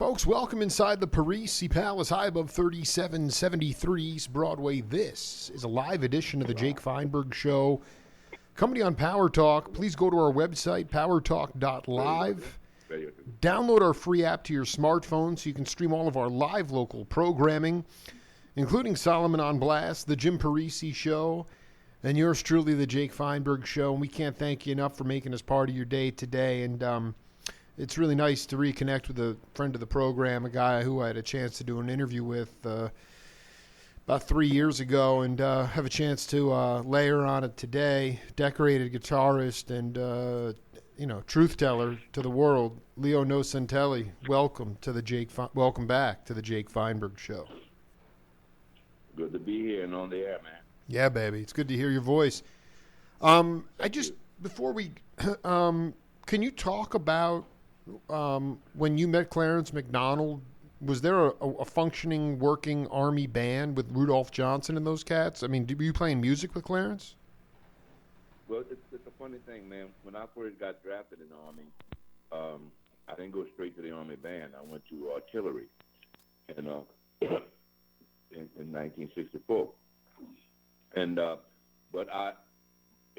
Folks, welcome inside the Parisi Palace, high above 3773 East Broadway. This is a live edition of the Jake Feinberg Show. Company on Power Talk. Please go to our website, powertalk.live. Download our free app to your smartphone so you can stream all of our live local programming, including Solomon on Blast, the Jim Parisi Show, and yours truly, the Jake Feinberg Show. And we can't thank you enough for making us part of your day today. And it's really nice to reconnect with a friend of the program, a guy who I had a chance to do an interview with about 3 years ago, and have a chance to layer on it today. Decorated guitarist and truth teller to the world, Leo Nocentelli. Welcome back to the Jake Feinberg Show. Good to be here and on the air, man. Yeah, baby, it's good to hear your voice. Before we, can you talk about when you met Clarence McDonald? Was there a functioning, working Army band with Rudolph Johnson and those cats? I mean, were you playing music with Clarence? Well, it's a funny thing, man. When I first got drafted in the Army, I didn't go straight to the Army band. I went to artillery, in 1964. But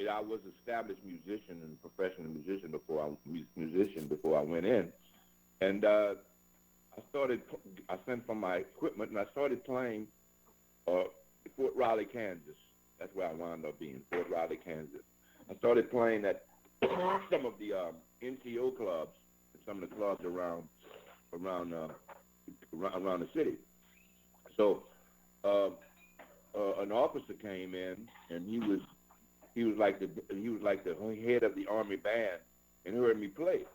I was an established musician and professional musician before I went in, and I sent for my equipment and I started playing Fort Riley, Kansas. That's where I wound up being, Fort Riley, Kansas. I started playing at some of the NCO clubs, some of the clubs around the city. So an officer came in, and he was like the head of the Army band, and heard me play.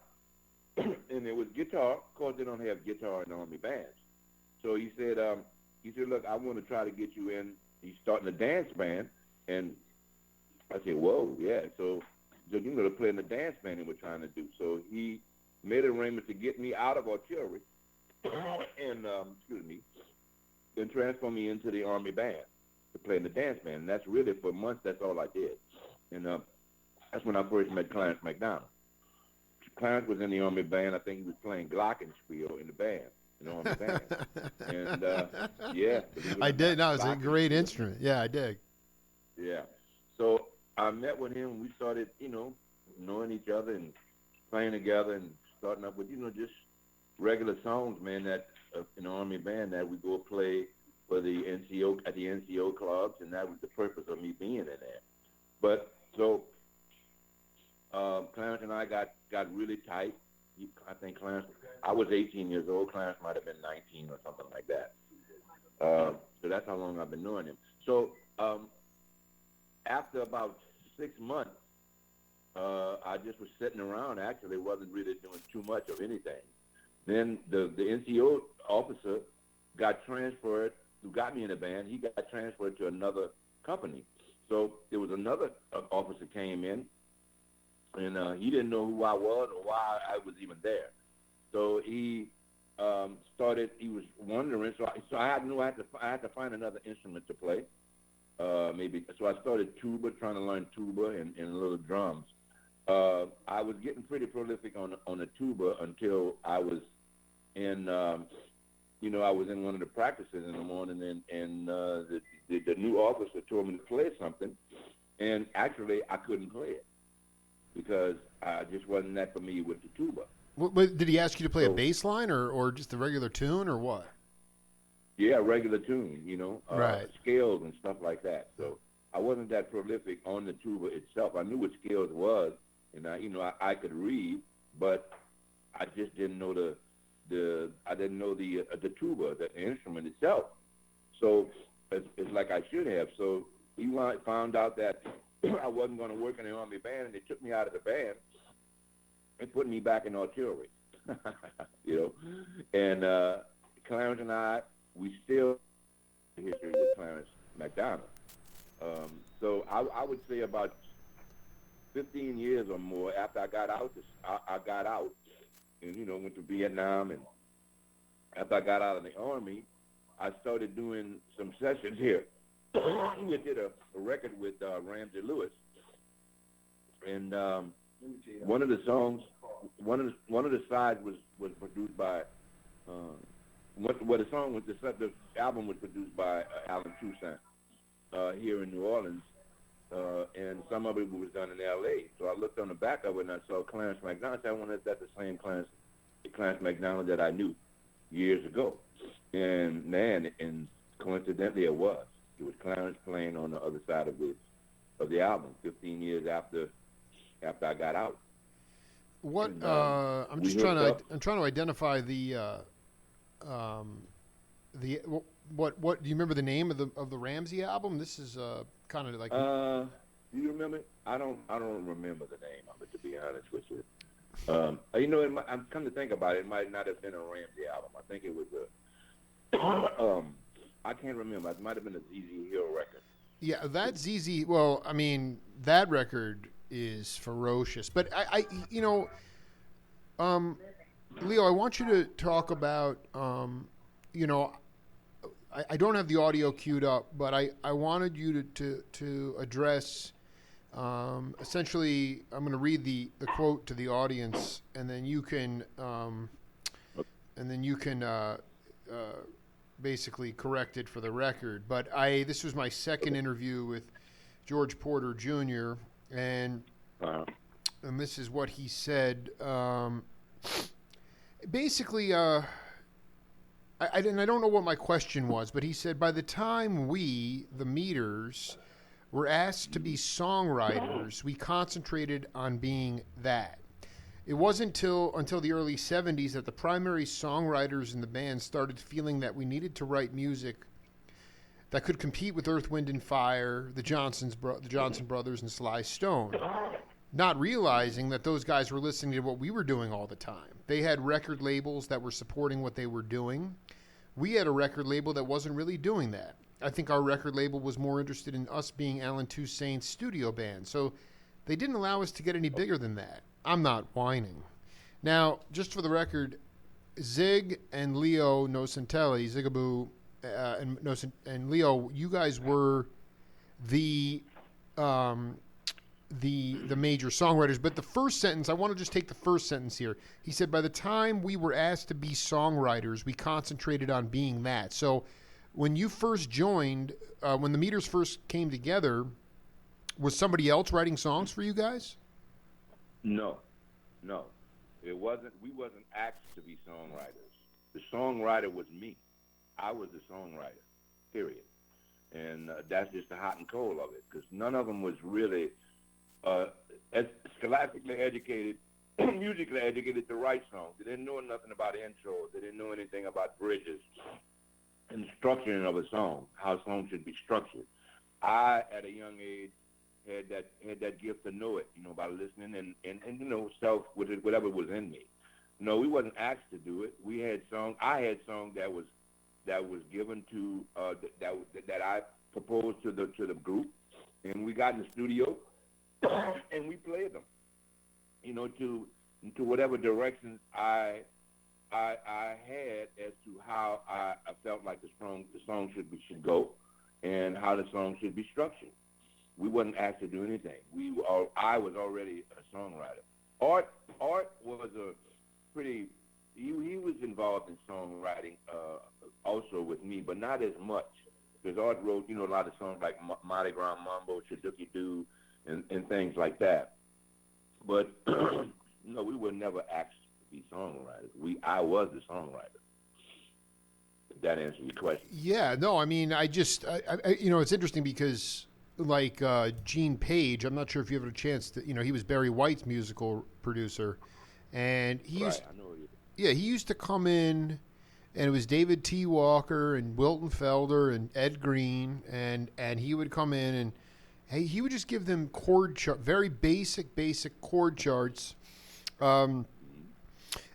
And it was guitar. Of course, they don't have guitar in the Army bands. So he said, look, I want to try to get you in. He's starting a dance band, and I said, whoa, yeah. So you're going to play in the dance band that we're trying to do. So he made an arrangement to get me out of artillery and then transfer me into the Army band to play in the dance band. And that's really, for months, that's all I did. And that's when I first met Clarence McDonald. Clarence was in the Army band. I think he was playing glockenspiel in the band, in the Army band. And, yeah. I did. No, it's a great instrument. Yeah, I dig. Yeah. So I met with him. We started, knowing each other and playing together and starting up with, just regular songs, man, that in the Army band that we go play for the NCO, at the NCO clubs, and that was the purpose of me being in there. But so Clarence and I got really tight. I think Clarence, I was 18 years old. Clarence might have been 19 or something like that. So that's how long I've been knowing him. So after about 6 months, I just was sitting around. Actually, wasn't really doing too much of anything. Then the NCO officer got transferred, who got me in the band. He got transferred to another company. So there was another officer came in, and he didn't know who I was or why I was even there. So he he was wondering. So I had to find another instrument to play. So I started tuba, trying to learn tuba and a little drums. I was getting pretty prolific on the tuba until I was in, I was in one of the practices in the morning, and the new officer told me to play something, and actually I couldn't play it because I just wasn't that familiar with the tuba. Did he ask you to play a bass line or just a regular tune or what? Yeah, regular tune, right. Scales and stuff like that. So I wasn't that prolific on the tuba itself. I knew what scales was, and I could read, but I just didn't know the tuba, the instrument itself. So it's like I should have. So he found out that I wasn't going to work in the Army band, and they took me out of the band and put me back in artillery. And Clarence and I, we still history with Clarence McDonald. So I would say about 15 years or more after I got out, and went to Vietnam, and after I got out of the Army, I started doing some sessions here. We did a record with Ramsey Lewis, and one of the songs, one of the sides was produced by what the song was. The album was produced by Alan Toussaint here in New Orleans, and some of it was done in L.A. So I looked on the back of it and I saw Clarence McDonald. I wondered if that's the same Clarence McDonald that I knew years ago. And man, and coincidentally, it was. It was Clarence playing on the other side of the album, 15 years after I got out. What And, I'm we just hooked trying to identify what do you remember the name of the Ramsey album? This is kind of like Do you remember? I don't remember the name of it, to be honest with you. I'm come to think about it, it might not have been a Ramsey album. I think it was I can't remember. It might have been a ZZ Hill record. yeah, that ZZ. Well, I mean that record is ferocious, but Leo, I want you to talk about I don't have the audio queued up, but I wanted you to address essentially. I'm going to read the quote to the audience, and then you can basically correct it for the record. But this was my second interview with George Porter Jr. and this is what he said. Basically, I don't know what my question was, but he said, by the time we, the Meters, were asked to be songwriters, we concentrated on being that. It wasn't until the early 70s that the primary songwriters in the band started feeling that we needed to write music that could compete with Earth, Wind, and Fire, the Johnson Brothers, and Sly Stone, not realizing that those guys were listening to what we were doing all the time. They had record labels that were supporting what they were doing. We had a record label that wasn't really doing that. I think our record label was more interested in us being Alan Toussaint's studio band. So they didn't allow us to get any bigger than that. I'm not whining. Now, just for the record, Zig and Leo Nocentelli, Zigaboo and Leo, you guys were the major songwriters. But the first sentence, I want to just take the first sentence here. He said, by the time we were asked to be songwriters, we concentrated on being that. So when you first joined, when the Meters first came together, was somebody else writing songs for you guys? No. It wasn't. We wasn't asked to be songwriters. The songwriter was me. I was the songwriter, period. And that's just the hot and cold of it, because none of them was really as scholastically educated, musically educated to write songs. They didn't know nothing about intros. They didn't know anything about bridges and structuring of a song, how a song should be structured. I, at a young age, had that gift to know it, by listening and whatever was in me. No, we wasn't asked to do it. We had songs. I had songs that was given to that I proposed to the group, and we got in the studio and we played them, to whatever direction I had as to how I felt like the song should go, and how the song should be structured. We wasn't asked to do anything. I was already a songwriter. Art was a pretty. He was involved in songwriting also with me, but not as much, because Art wrote a lot of songs like Mardi Gras Mambo, Chaduki Doo, and things like that. But no, we were never asked to be songwriters. I was the songwriter. If that answers your question. Yeah, no, I mean, I it's interesting because, like Gene Page, I'm not sure if you ever had a chance to, he was Barry White's musical producer, and he used to come in, and it was David T. Walker and Wilton Felder and Ed Green, and he would come in and he would just give them chord chart, very basic chord charts. And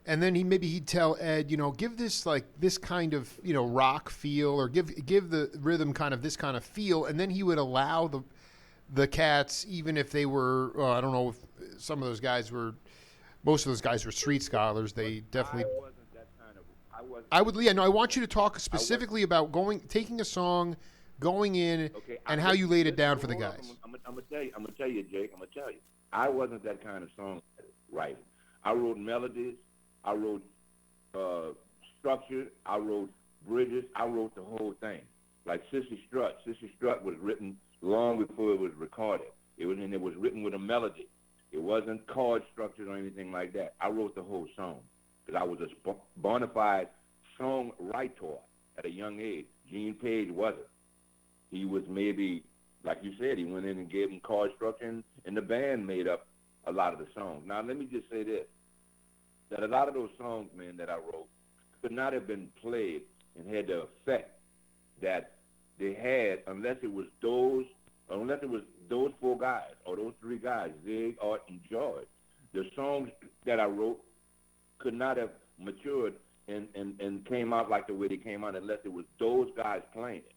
then he'd tell Ed, give this this kind of rock feel, or give the rhythm kind of this kind of feel, and then he would allow the cats, even if they were I don't know if some of those guys were, most of those guys were street scholars. They definitely. I wasn't that kind of. I want you to talk specifically about taking a song, going in, and how you laid it down for the guys. I'm gonna tell you, Jake. I wasn't that kind of songwriter. I wrote melodies. I wrote structure. I wrote bridges. I wrote the whole thing. Like Sissy Strut. Sissy Strut was written long before it was recorded. It was written with a melody. It wasn't chord structured or anything like that. I wrote the whole song because I was a bona fide songwriter at a young age. Gene Page wasn't. He was maybe, like you said, he went in and gave him chord structure, and the band made up a lot of the songs. Now, let me just say this, that a lot of those songs, man, that I wrote could not have been played and had the effect that they had unless it was those four guys or those three guys, Zig, Art, and George. The songs that I wrote could not have matured and came out like the way they came out unless it was those guys playing it.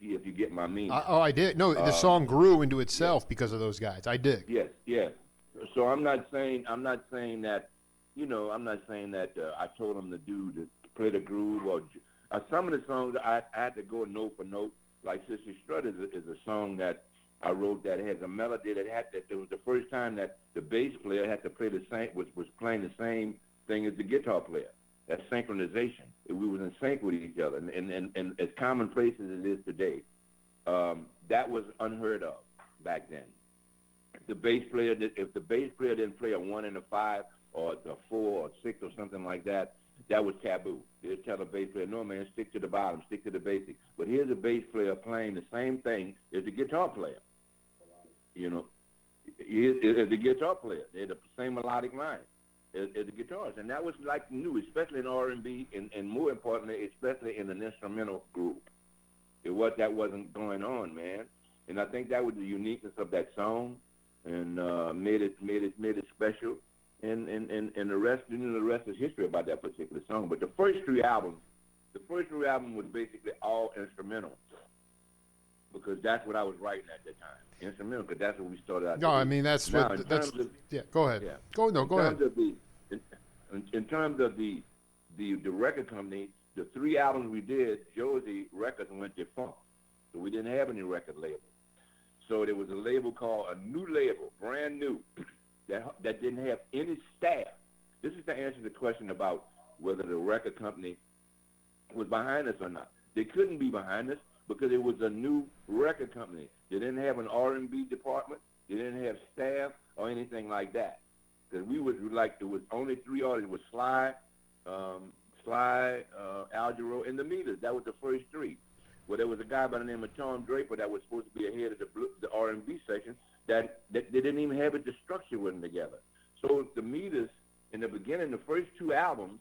If you get my meaning. I did. No, the song grew into itself because of those guys. I dig. Yes, yes. So I'm not saying that, I'm not saying that I told them to play the groove or some of the songs I had to go note for note. Like Sissy Strut is a song that I wrote that has a melody that it was the first time that the bass player had to play the same was playing the same thing as the guitar player. That synchronization. We was in sync with each other, and as commonplace as it is today, that was unheard of back then. If the bass player didn't play a 1 and a 5 or a 4 or 6 or something like that, that was taboo. They'd tell the bass player, no, man, stick to the bottom, stick to the basics. But here's a bass player playing the same thing as the guitar player. As the guitar player. They had the same melodic line as the guitars. And that was like new, especially in R&B and more importantly, especially in an instrumental group. That wasn't going on, man. And I think that was the uniqueness of that song and made it special. And the rest, the rest is history about that particular song. But the first three albums was basically all instrumental because that's what I was writing at the time. Instrumental, because that's what we started out. No, I mean that's yeah. Go ahead. Yeah. Go ahead. In terms of the record company, the three albums we did, Josie Records went defunct, so we didn't have any record label. So there was a label called a new label, brand new, that didn't have any staff. This is to answer the question about whether the record company was behind us or not. They couldn't be behind us because it was a new record company. They didn't have an R&B department. They didn't have staff or anything like that. Because there was only three artists. It was Sly, Algero, and the Meters. That was the first three. Well, there was a guy by the name of Tom Draper that was supposed to be ahead of the R&B section that they didn't even have it. The structure wasn't together. So the Meters, in the beginning, the first two albums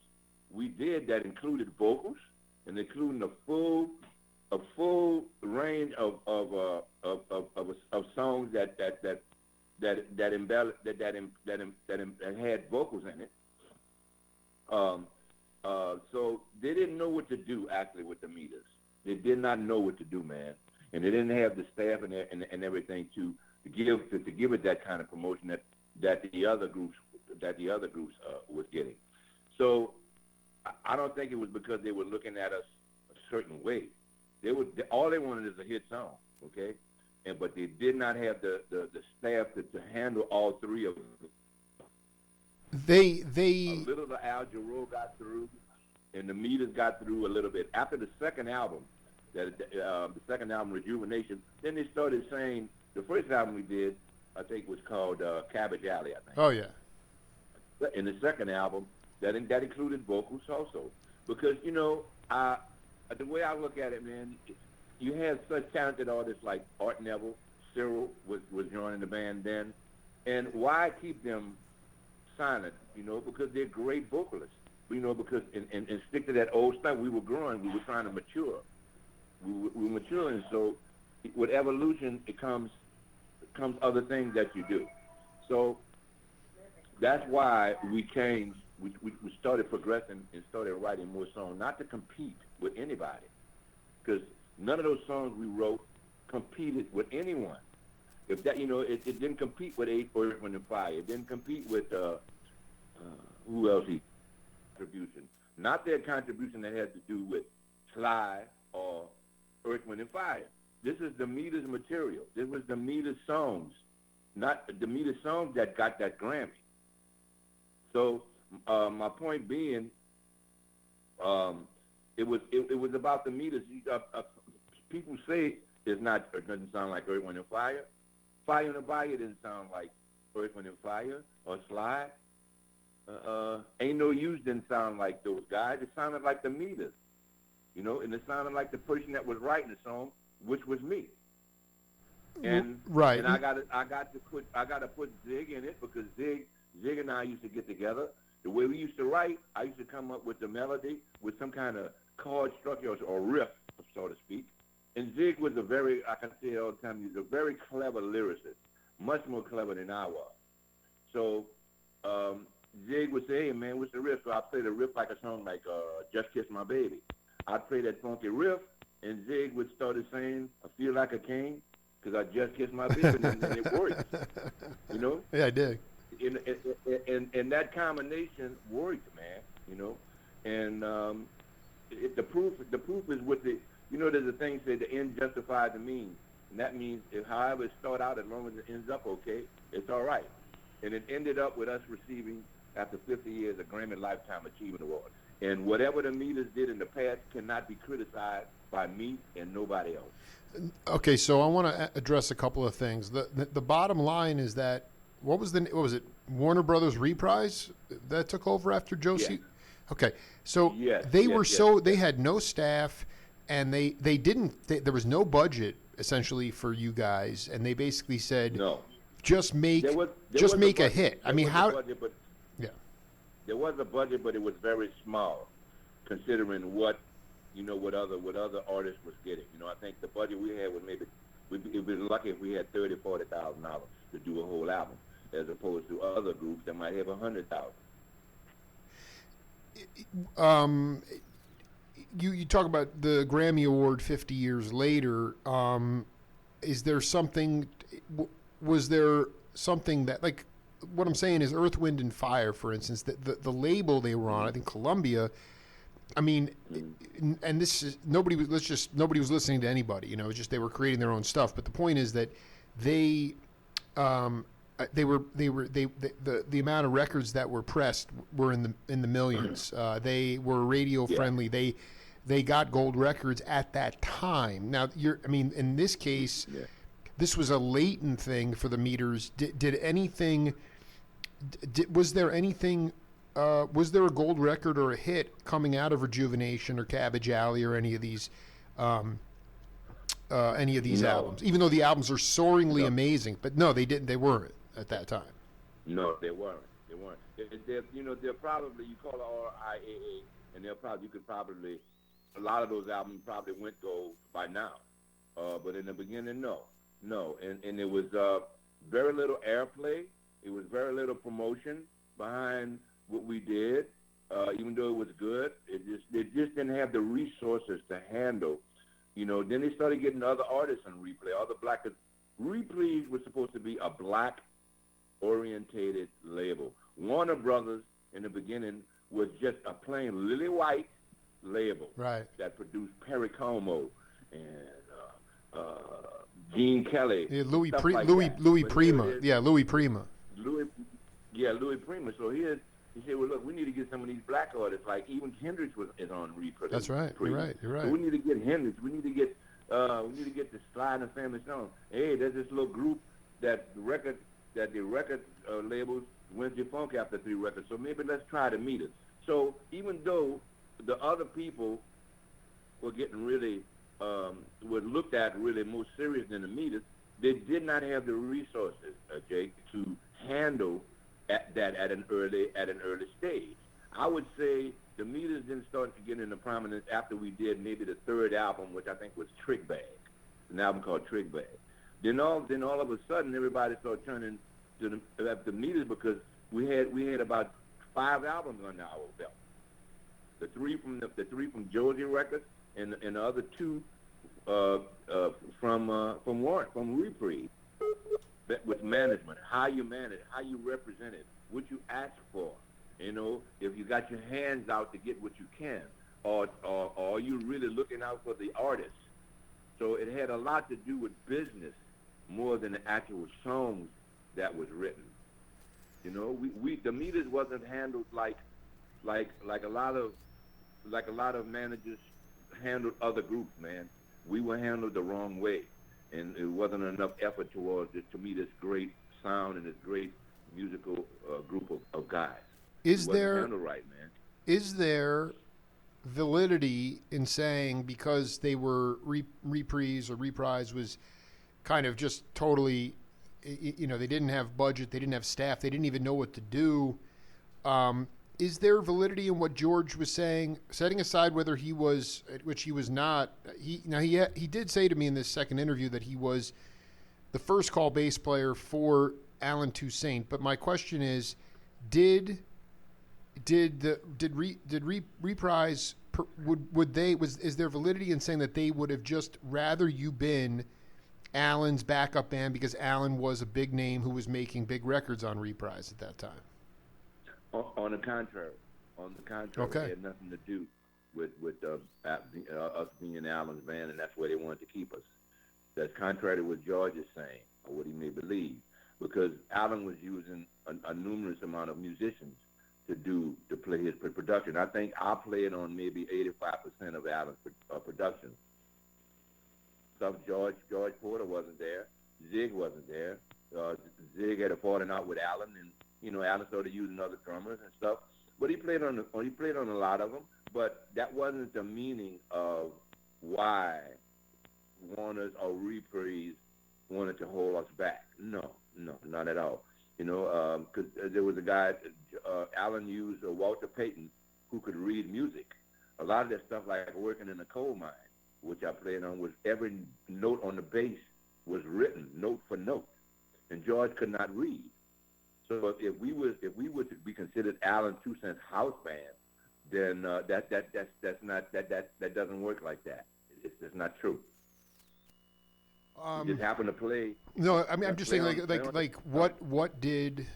we did that included vocals and including a full range of songs that had vocals in it. So they didn't know what to do actually with the Meters. They did not know what to do, man, and they didn't have the staff and everything to give it that kind of promotion that the other groups was getting. So I don't think it was because they were looking at us a certain way. All they wanted is a hit song, okay? But they did not have the staff to handle all three of them. A little of Al Jarreau got through, and the Meters got through a little bit. After the second album, Rejuvenation, then they started saying, the first album we did, I think was called Cabbage Alley, I think. Oh, yeah. In the second album, that included vocals also. Because, the way I look at it, man, you have such talented artists like Art Neville, Cyril was joining the band then, and why keep them silent? Because they're great vocalists. Because and stick to that old stuff. We were growing. We were trying to mature. We were maturing. So with evolution, it comes other things that you do. So that's why we changed. We started progressing and started writing more songs, not to compete with anybody, because none of those songs we wrote competed with anyone. If that, it didn't compete with Earth, Wind, and Fire. It didn't compete with who else? Contribution, not their contribution that had to do with Sly or Earth, Wind, and Fire. This is the Meters material. This was the Meters songs, not the Meters songs that got that Grammy. So my point being, it was about the meters. People say it doesn't sound like Earth, Wind, and Fire. Fire in the Bayou didn't sound like Earth, Wind, and Fire or Slide. Ain't No Use didn't sound like those guys. It sounded like the meters, and it sounded like the person that was writing the song, which was me. And right. And I got to put Zig in it because Zig and I used to get together. The way we used to write, I used to come up with the melody with some kind of chord structure or riff, so to speak. And Zig was I can say all the time, he's a very clever lyricist, much more clever than I was. So Zig would say, hey, man, what's the riff? So I'd play the riff like a song like Just Kiss My Baby. I'd play that funky riff, and Zig would start saying, I feel like a king because I just kissed my baby, and it works, Yeah, I did. And that combination worked, man, And the proof is with there's a thing say the end justifies the means. And that means however it start out, as long as it ends up okay, it's all right. And it ended up with us receiving, after 50 years, a Grammy Lifetime Achievement Award. And whatever the Meters did in the past cannot be criticized by me and nobody else. Okay, so I want to address a couple of things. The bottom line is that what was it? Warner Brothers Reprise that took over after Josie? Yes. Okay, so they had no staff, and they didn't. There was no budget essentially for you guys, and they basically said, no, just make a hit. I mean, how? Yeah, there was a budget, but it was very small, considering what other artists was getting. I think the budget we had was maybe we'd be lucky if we had $30,000-$40,000 to do a whole album, as opposed to other groups that might have $100,000. You talk about the Grammy Award 50 years later. Is there something? Was there something that, like, what I'm saying is Earth, Wind, and Fire, for instance, the label they were on, I think Columbia. I mean, and this is nobody was listening to anybody. It was just they were creating their own stuff. But the point is that the amount of records that were pressed were in the millions. They were radio friendly. They got gold records at that time. Now in this case, this was a latent thing for the Meters. Was there anything? Was there a gold record or a hit coming out of Rejuvenation or Cabbage Alley or any of these albums? Even though the albums are soaringly amazing, but no, they didn't. They weren't at that time. No, they weren't. They're probably, you call it RIAA, and a lot of those albums probably went gold by now. But in the beginning, no, and it was very little airplay. It was very little promotion behind what we did, even though it was good. It just didn't have the resources to handle. Then they started getting other artists on Replay, other black. Replay was supposed to be a black-orientated label. Warner Brothers in the beginning was just a plain lily white label, right, that produced Perry Como and Gene Kelly, Louis Prima. Louis Prima. So he said, well, look, we need to get some of these black artists. Like even Hendrix is on Replay. That's right. You're right. So we need to get Hendrix. We need to get the Slide and Family Stone. Hey, there's this little group that the record labels Wednesday Funk after 3 records. So maybe let's try to meet us. So even though the other people were getting really were looked at really more serious than the Meters, they did not have the resources, Jake, to handle that at an early stage. I would say the Meters didn't start to get into prominence after we did maybe the third album, which I think was Trick Bag, an album called Trick Bag. Then all of a sudden everybody started turning to the Meters because we had about 5 albums under our belt. The three from Josie Records and the other 2 from Reprieve. With management, how you manage, how you represent it, what you ask for. If you got your hands out to get what you can, or are you really looking out for the artist? So it had a lot to do with business more than the actual songs that was written. The Meters wasn't handled like a lot of like a lot of managers handled other groups, man. We were handled the wrong way, and it wasn't enough effort towards this, to me, this great sound and this great musical group of guys. It Is wasn't there handled right, man. is there validity in saying because they were reprise or reprise was kind of just totally, they didn't have budget, they didn't have staff, they didn't even know what to do. Is there validity in what George was saying, setting aside whether he was, which he was not? He did say to me in this second interview that he was the first call bass player for Alan Toussaint. But my question is, did reprise is there validity in saying that they would have just rather you been Alan's backup band because Alan was a big name who was making big records on reprise at that time? On the contrary, Okay. it had nothing to do with us being Alan's band, and that's where they wanted to keep us. That's contrary to what George is saying, or what he may believe, because Alan was using a numerous amount of musicians to play his production. I think I played on maybe 85% of Alan's production. Stuff George Porter wasn't there. Zig wasn't there. Zig had a falling out with Alan, and Alan started using other drummers and stuff. But he played on a lot of them. But that wasn't the meaning of why Warner's or Reprise wanted to hold us back. No, not at all. Because there was a guy, Alan used Walter Payton, who could read music. A lot of that stuff, like working in a coal mine, which I played on, was every note on the bass was written note for note, and George could not read. So if we were to be considered Alan Toussaint's house band, then that doesn't work like that. It's not true. You just happen to play. No, I mean I'm just saying like what did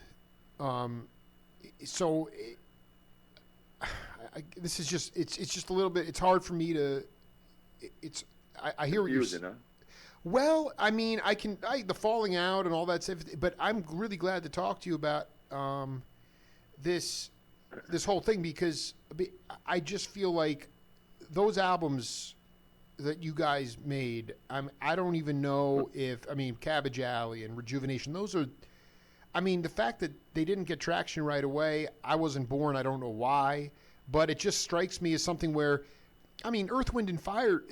so this is just it's just a little bit, it's hard for me to I hear what you're saying. Huh? Well, I mean, the falling out and all that stuff, but I'm really glad to talk to you about this whole thing, because I just feel like those albums that you guys made, I don't even know if, Cabbage Alley and Rejuvenation, those are, the fact that they didn't get traction right away, I wasn't born, I don't know why, but it just strikes me as something where, Earth, Wind, and Fire,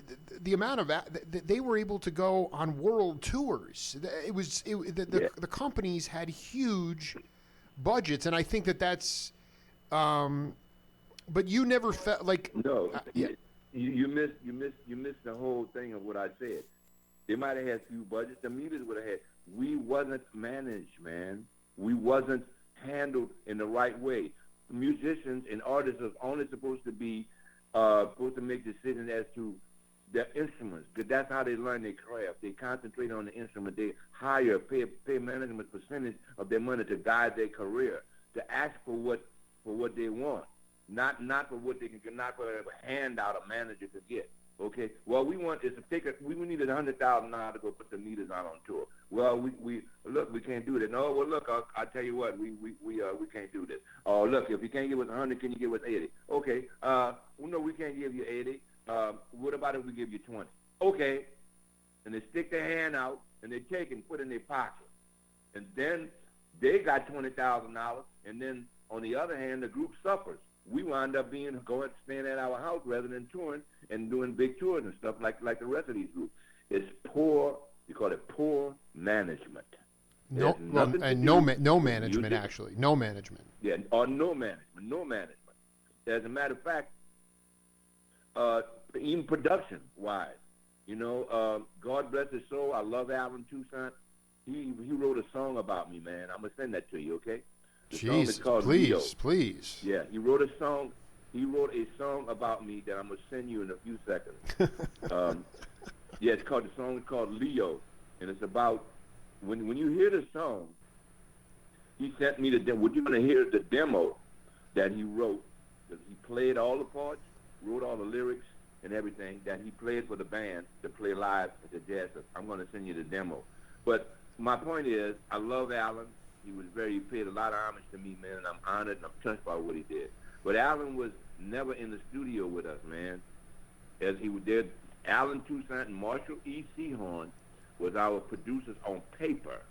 the amount of they were able to go on world tours. The companies had huge budgets, and I think that's. But you never felt like You missed the whole thing of what I said. They might have had few budgets. The meters would have had. We wasn't managed, man. We wasn't handled in the right way. Musicians and artists are only supposed to make decisions as to their instruments, because that's how they learn their craft. They concentrate on the instrument. They pay management percentage of their money to guide their career, to ask for what they want, not for what they can, not for a handout a manager could get. Okay. Well, we needed $100,000 to go put the meters out on tour. Well, we can't do that. No, well, look, I'll tell you what, we can't do this. Oh, look, if you can't give us 100, can you give us 80? Okay. No, we can't give you 80. What about if we give you 20? Okay. And they stick their hand out and they take it and put it in their pocket. And then they got $20,000. And then on the other hand, the group suffers. We wound up staying at our house rather than touring and doing big tours and stuff like the rest of these groups. It's poor. You call it poor management. No management, actually. No management. Yeah, or no management. As a matter of fact, even production-wise, God bless his soul. I love Alan Toussaint. He wrote a song about me, man. I'm gonna send that to you, okay? Jesus, please. Yeah, he wrote a song. He wrote a song about me that I'm gonna send you in a few seconds. The song is called Leo, and it's about when you hear the song. He sent me the demo. Would you want to hear the demo that he wrote? He played all the parts, wrote all the lyrics and everything that he played for the band to play live at the jazz. I'm going to send you the demo. But my point is, I love Alan. He paid a lot of homage to me, man, and I'm honored and I'm touched by what he did. But Alan was never in the studio with us, man. As he did, Alan Toussaint and Marshall E. Seahorn was our producers on paper.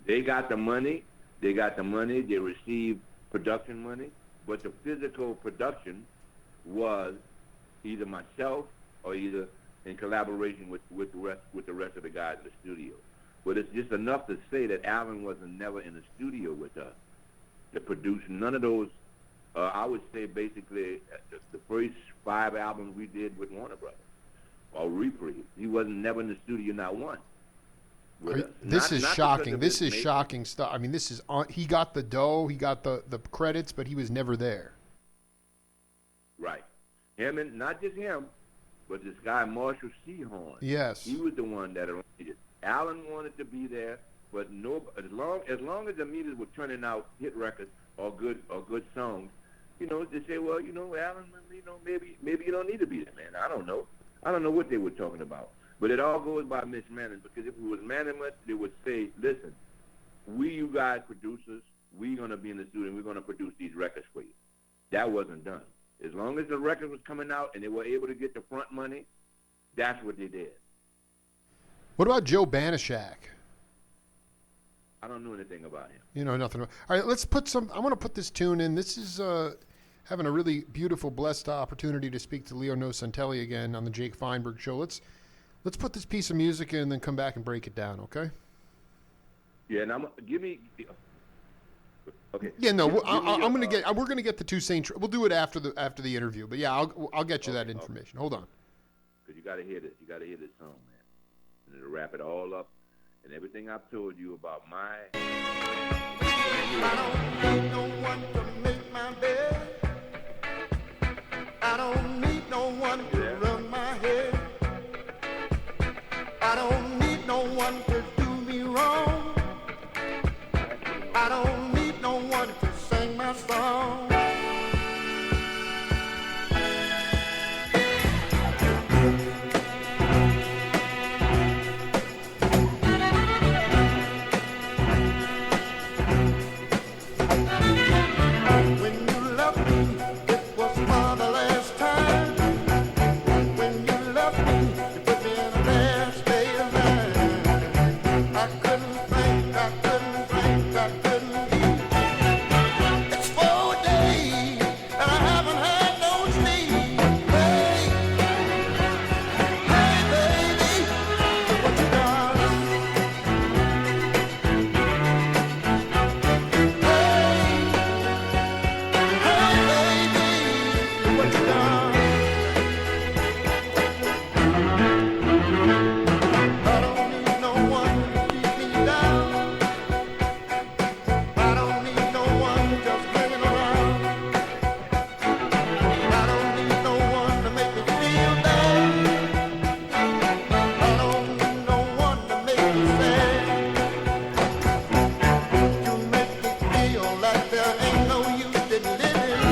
They got the money. They received production money, but the physical production was either myself or either in collaboration with the rest of the guys in the studio. But it's just enough to say that Alan wasn't never in the studio with us to produce none of those. I would say basically the first 5 albums we did with Warner Brothers or Reprieve, he wasn't never in the studio, not one. This is shocking. This is shocking stuff. I mean, this is he got the dough, he got the credits, but he was never there. Right. Him, and not just him, but this guy Marshall Seahorn. Yes. He was the one that arranged it. Alan wanted to be there, but no. As long as the meters were turning out hit records or good songs, they say, well, Alan, maybe you don't need to be there, man. I don't know what they were talking about. But it all goes by mismanagement, because if it was management, they would say, listen, you guys producers, we're going to be in the studio and we're going to produce these records for you. That wasn't done. As long as the record was coming out and they were able to get the front money, that's what they did. What about Joe Banishak? I don't know anything about him. You know nothing about. All right, let's put I want to put this tune in. This is having a really beautiful, blessed opportunity to speak to Leo Nocentelli again on the Jake Feinberg Show. Let's put this piece of music in and then come back and break it down, okay? Yeah, and okay. Yeah, no, we're gonna get the Toussaint. We'll do it after the interview. But yeah, I'll get you that information. Hold on. Because you gotta hear this. You gotta hear this song, man. And it'll wrap it all up and everything I've told you about my. I don't need no one to make my bed. I don't need no one to run my head. I don't need no one to do me wrong. I don't need no one to sing my song. When you left me, it was for the last time. When you left me, you put me in a bad state of mind. I couldn't think, I couldn't eat. It's 4 days, and I haven't had no sleep. Hey, hey, baby, what you done? Hey, baby, what you done? I don't need no one to keep me down. I don't need no one just hanging around. I don't need no one to make me feel bad. I don't need no one to make me sad. You make me feel like there ain't no use in living.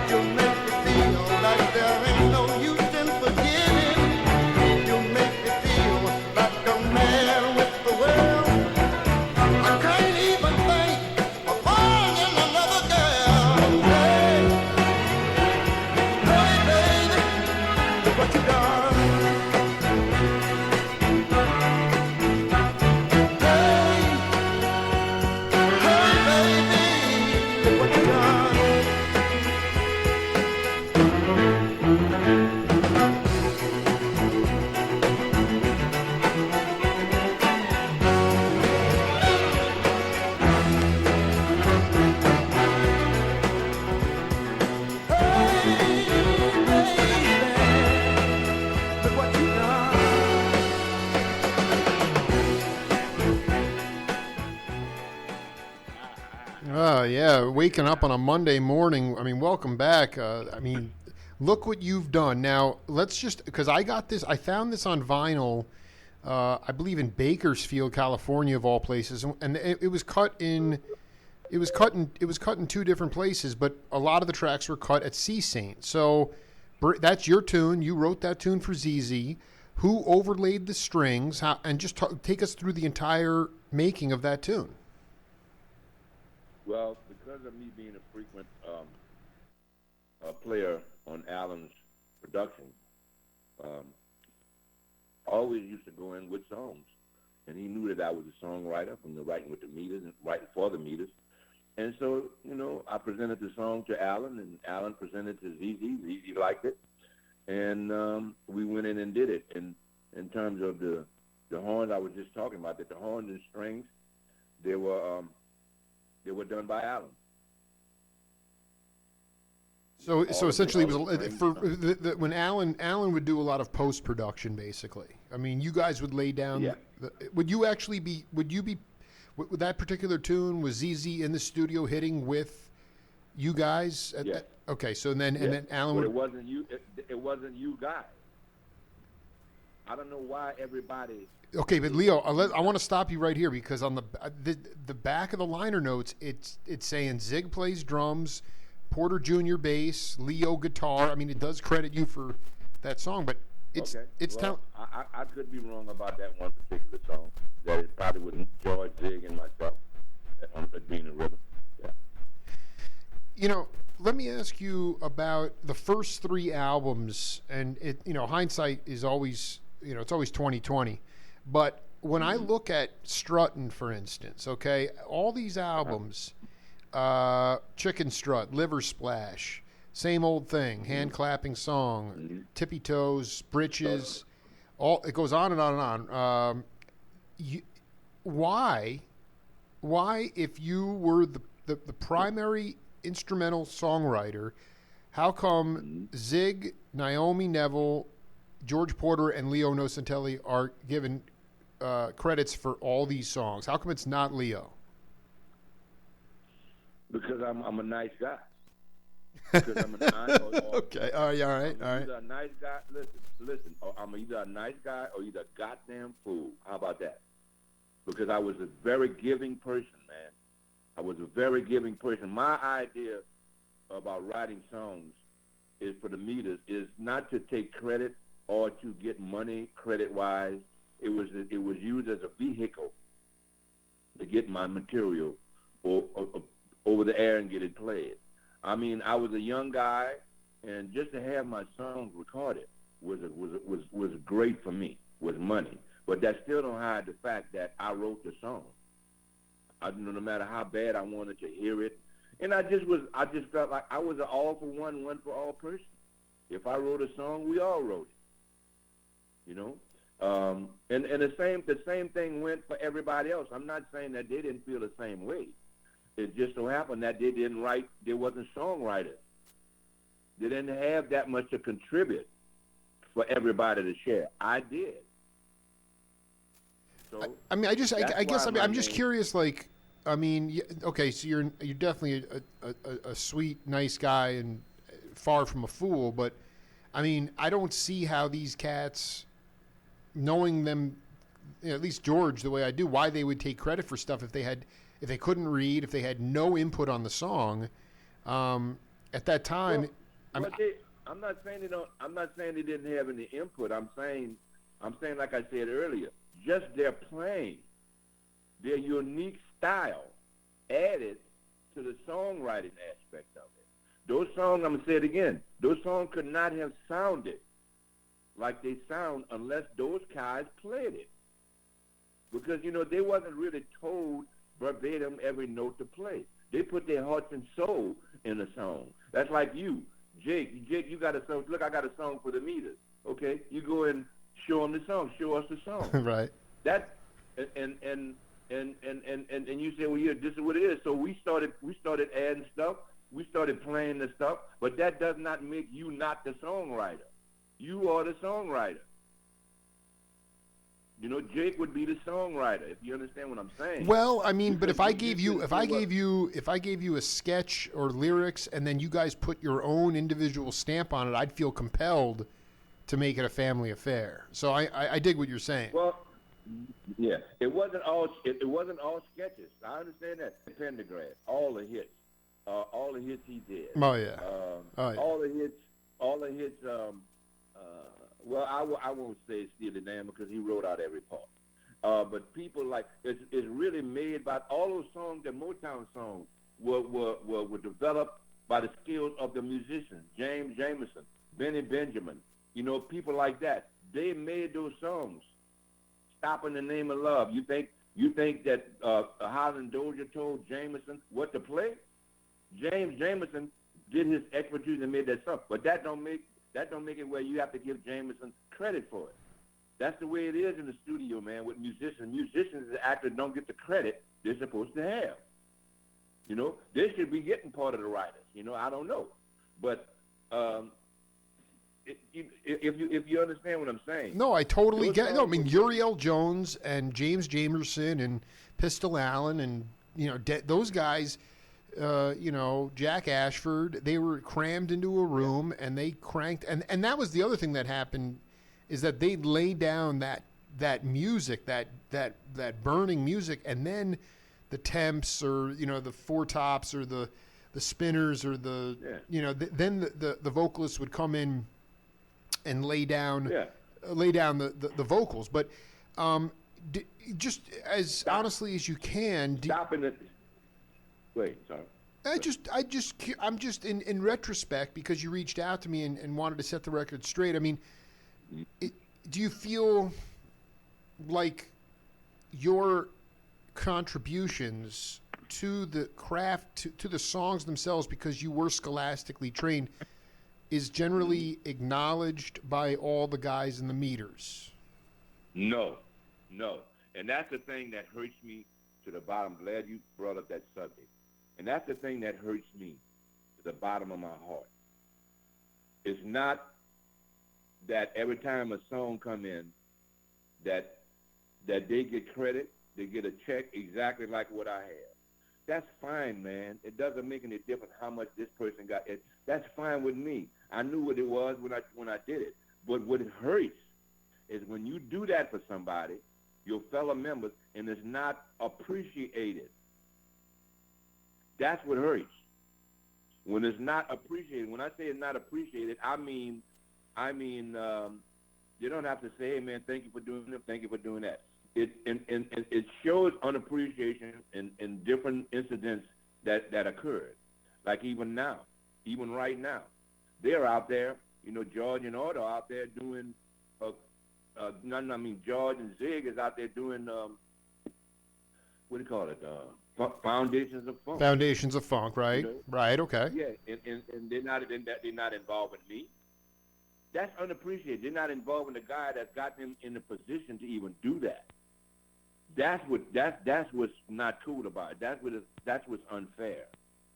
You make me feel like there ain't no use in forgiving. You make me feel like a man with the world. I can't even think of falling in another girl. Hey, hey, baby, look what you done. Hey, hey, baby, look what you done. Look what you done. Yeah, waking up on a Monday morning. I mean, welcome back. Look what you've done. Now, let's just, because I found this on vinyl, I believe in Bakersfield, California, of all places, and it was cut in 2 different places, but a lot of the tracks were cut at Sea Saint. So that's your tune. You wrote that tune for ZZ. Who overlaid the strings? And just take us through the entire making of that tune. Well, because of me being a frequent player on Alan's production, always used to go in with songs, and he knew that I was a songwriter from the writing with the meters and writing for the meters. And so, I presented the song to Alan, and Alan presented to ZZ. ZZ liked it, and we went in and did it. And in terms of the horns, I was just talking about that. The horns and strings, they were done by Alan. So essentially, it was when Alan would do a lot of post production. Basically, I mean, you guys would lay down. Yeah. Would you be with that particular tune? Was ZZ in the studio hitting with you guys? Yeah. Okay, so then Alan but would. it wasn't you. It wasn't you guys. I don't know why everybody. Okay, but Leo, I want to stop you right here because on the back of the liner notes, it's saying Zig plays drums, Porter Jr. bass, Leo guitar. I mean, it does credit you for that song, but I could be wrong about that one particular song. That it probably was George, Zig, and myself on being a rhythm. Yeah. Let me ask you about the first three albums, and hindsight is always, it's always 20/20. But when I look at Struttin', for instance, okay, all these albums, Chicken Strut, Liver Splash, Same Old Thing, Hand Clapping Song, Tippy Toes, Britches, it goes on and on and on. Why, if you were the primary instrumental songwriter, how come Zig, Naomi Neville, George Porter, and Leo Nocentelli are given credits for all these songs? How come it's not Leo? Because I'm a nice guy. Because I'm okay. All right. I'm either a nice guy. Listen. I'm either a nice guy or either a goddamn fool. How about that? Because I was a very giving person, man. I was a very giving person. My idea about writing songs is for the meters is not to take credit or to get money credit-wise. It was used as a vehicle to get my material over the air and get it played. I mean, I was a young guy, and just to have my songs recorded was great for me, was money. But that still don't hide the fact that I wrote the song. No matter how bad I wanted to hear it, and I just felt like I was an all for one, one for all person. If I wrote a song, we all wrote it. And the same thing went for everybody else. I'm not saying that they didn't feel the same way. It just so happened that they didn't write. They wasn't songwriters. They didn't have that much to contribute for everybody to share. I did. So I'm just curious. Like, okay, so you're definitely a sweet, nice guy and far from a fool. But I mean, I don't see how these cats, knowing them, at least George, the way I do, why they would take credit for stuff if they couldn't read, if they had no input on the song. At that time, I'm not saying they don't. I'm not saying they didn't have any input. I'm saying, like I said earlier, just their playing, their unique style, added to the songwriting aspect of it. Those songs, I'm gonna say it again. Those songs could not have sounded like they sound unless those guys played it, because they wasn't really told verbatim every note to play. They put their hearts and soul in the song. That's like you, Jake. Jake, you got a song. Look, I got a song for the meters. Okay, you go and show them the song. Show us the song. Right. That and you say, well, yeah, this is what it is. So we started adding stuff. We started playing the stuff. But that does not make you not the songwriter. You are the songwriter. Jake would be the songwriter, if you understand what I'm saying. Well, I mean, but if I gave you a sketch or lyrics and then you guys put your own individual stamp on it, I'd feel compelled to make it a family affair. So I dig what you're saying. Well, yeah, it wasn't all sketches. I understand that. Pendergrass, all the hits he did. Oh yeah. All the hits. Well, I won't say Steely Dan because he wrote out every part. But people like it's really made by all those songs. The Motown songs were developed by the skills of the musicians, James Jamerson, Benny Benjamin, people like that. They made those songs. Stop in the Name of Love. You think that Highland Dozier told Jamerson what to play? James Jamerson did his expertise and made that song. But that don't make it where you have to give Jamerson credit for it. That's the way it is in the studio, man, with musicians. Musicians and actors don't get the credit they're supposed to have. They should be getting part of the writers. I don't know. But if you understand what I'm saying. No, I totally get it. No, I mean, Uriel Jones and James Jamerson and Pistol Allen and, those guys, Jack Ashford, they were crammed into a room and they cranked. And that was the other thing that happened is that they laid down that music, that burning music, and then the temps or, the four tops or the spinners or then the vocalists would come in and lay down the vocals. But just as honestly as you can. Wait, sorry. I'm just in retrospect, because you reached out to me and wanted to set the record straight. I mean, do you feel like your contributions to the craft, to the songs themselves, because you were scholastically trained, is generally acknowledged by all the guys in the meters? No. And that's the thing that hurts me to the bottom. I'm glad you brought up that subject. And that's the thing that hurts me to the bottom of my heart. It's not that every time a song come in that they get credit, they get a check exactly like what I have. That's fine, man. It doesn't make any difference how much this person got. That's fine with me. I knew what it was when I did it. But what hurts is when you do that for somebody, your fellow members, and it's not appreciated. That's what hurts. When it's not appreciated. When I say it's not appreciated, I mean, you don't have to say, hey, man, thank you for doing this, thank you for doing that. It shows unappreciation in different incidents that occurred. Like even right now, they're out there, George and Otto out there doing, George and Zig is out there doing, what do you call it, Foundations of Funk. Foundations of Funk, right? Right, okay. Yeah, and they're not involving me. That's unappreciated. They're not involving the guy that's got them in the position to even do that. That's what's not cool about it. That's what's unfair.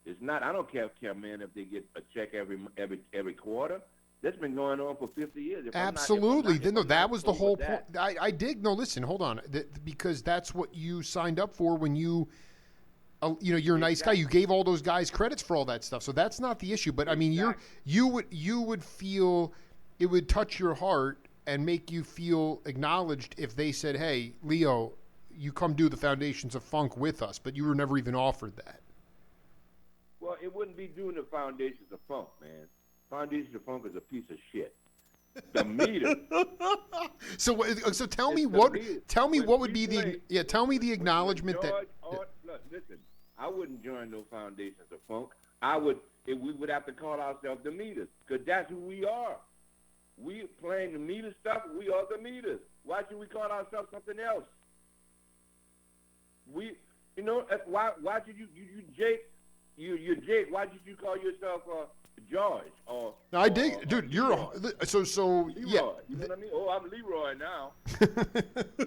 It's not. I don't care, man, if they get a check every quarter. That's been going on for 50 years. Absolutely. That was the whole point. I dig. No, listen, hold on, because that's what you signed up for when you. You're a nice guy. You gave all those guys credits for all that stuff, so that's not the issue. But I mean, you would feel it would touch your heart and make you feel acknowledged if they said, "Hey, Leo, you come do the Foundations of Funk with us," but you were never even offered that. Well, it wouldn't be doing the Foundations of Funk, man. Foundations of Funk is a piece of shit. The meter. So tell me what would be tell me the acknowledgement Look, listen, I wouldn't join no Foundations of Funk. We would have to call ourselves the Meters, because that's who we are. We playing the meter stuff. We are the Meters. Why should we call ourselves something else? Why should you Jake? You're Jake. Why should you call yourself George? I dig, dude. You're so Leroy, yeah. You know what I mean? Oh, I'm Leroy now.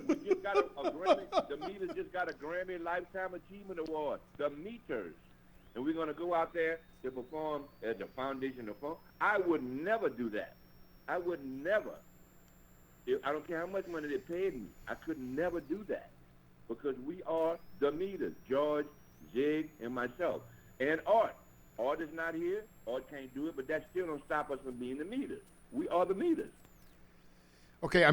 We just got a Grammy. The Meters just got a Grammy Lifetime Achievement Award. The Meters, and we're gonna go out there to perform at the Foundation of Funk. I would never do that. I would never. I don't care how much money they paid me. I could never do that, because we are the Meters. George, Zig, and myself, and Art. Art is not here. Art can't do it, but that still don't stop us from being the Meters. We are the Meters. Okay, I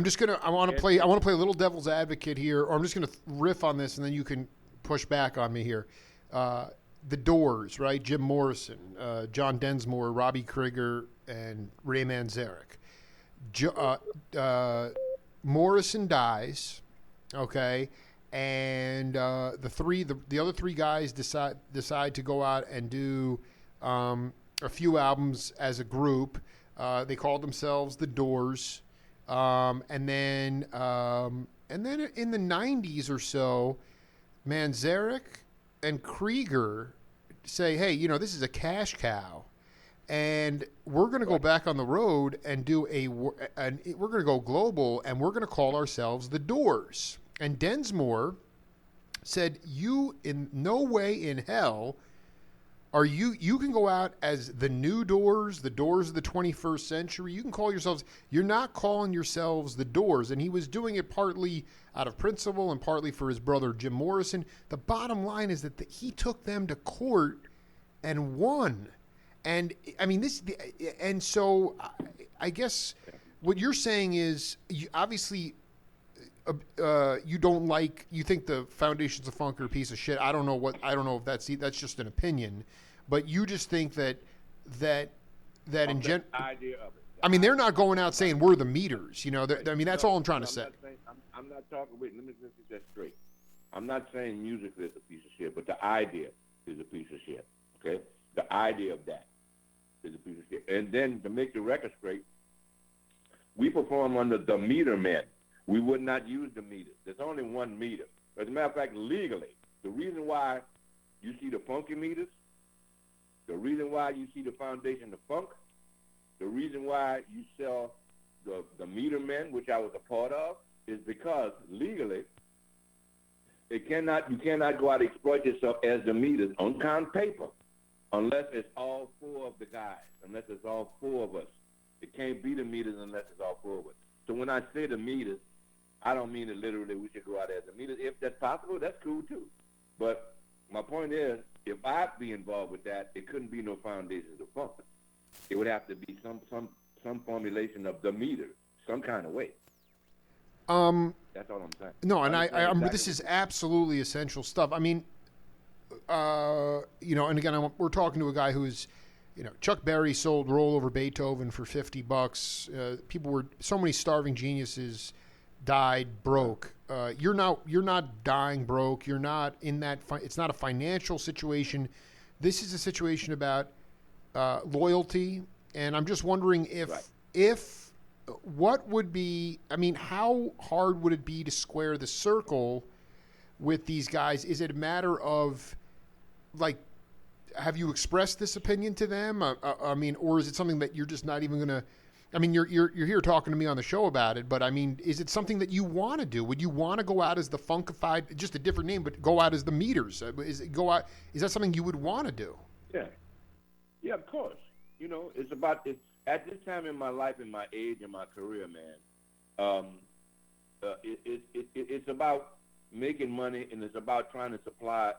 want to play a little devil's advocate here, or I'm just gonna riff on this, and then you can push back on me here. The Doors, right? Jim Morrison, John Densmore, Robbie Krieger, and Ray Manzarek. Morrison dies, okay, and the other three guys decide to go out and do a few albums as a group. They called themselves The Doors. And then in the 90s or so, Manzarek and Krieger say, hey, this is a cash cow. And we're going to go back on the road and we're going to go global, and we're going to call ourselves The Doors. And Densmore said, you in no way in hell are you can go out as the new Doors, the Doors of the 21st century. You can call yourselves, you're not calling yourselves The Doors. And he was doing it partly out of principle and partly for his brother Jim Morrison. The bottom line is that he took them to court and won. And I mean, and so I guess what you're saying is, obviously, you don't like, you think the Foundations of Funk are a piece of shit. I don't know if that's just an opinion, but you just think that in general, idea of it. I mean, they're not going out saying we're the Meters. I mean, that's all I'm trying to say. I'm not talking. Wait, let me get that straight. I'm not saying musically it's a piece of shit, but the idea is a piece of shit. Okay, the idea of that is a piece of shit. And then to make the record straight, we perform under the meter men. We would not use the meters. There's only one meter. As a matter of fact, legally, the reason why you see the funky meters, the reason why you see the Foundation of Funk, the reason why you sell the meter men, which I was a part of, is because legally you cannot go out and exploit yourself as the meters on count paper unless it's all four of the guys, unless it's all four of us. It can't be the meters unless it's all four of us. So when I say the meters, I don't mean it literally we should go out as the meters. If that's possible, that's cool too. But my point is, if I be involved with that, it couldn't be no Foundations of Funk. It would have to be some formulation of the meter, some kind of way. That's all I'm saying. No, and exactly. This is absolutely essential stuff. I mean, and again, we're talking to a guy who's, Chuck Berry sold Roll Over Beethoven for $50. So many starving geniuses died broke. You're not dying broke. You're not in that. It's not a financial situation. This is a situation about loyalty, and I'm just wondering if what would be. I mean, how hard would it be to square the circle with these guys? Is it a matter of have you expressed this opinion to them? I mean, or is it something that you're just not even going to? I mean, you're here talking to me on the show about it, but I mean, is it something that you want to do? Would you want to go out as the Funkified, just a different name, but go out as the Meters? Is that something you would want to do? Yeah, of course. It's at this time in my life, in my age, in my career, man. It's about making money, and it's about trying to supply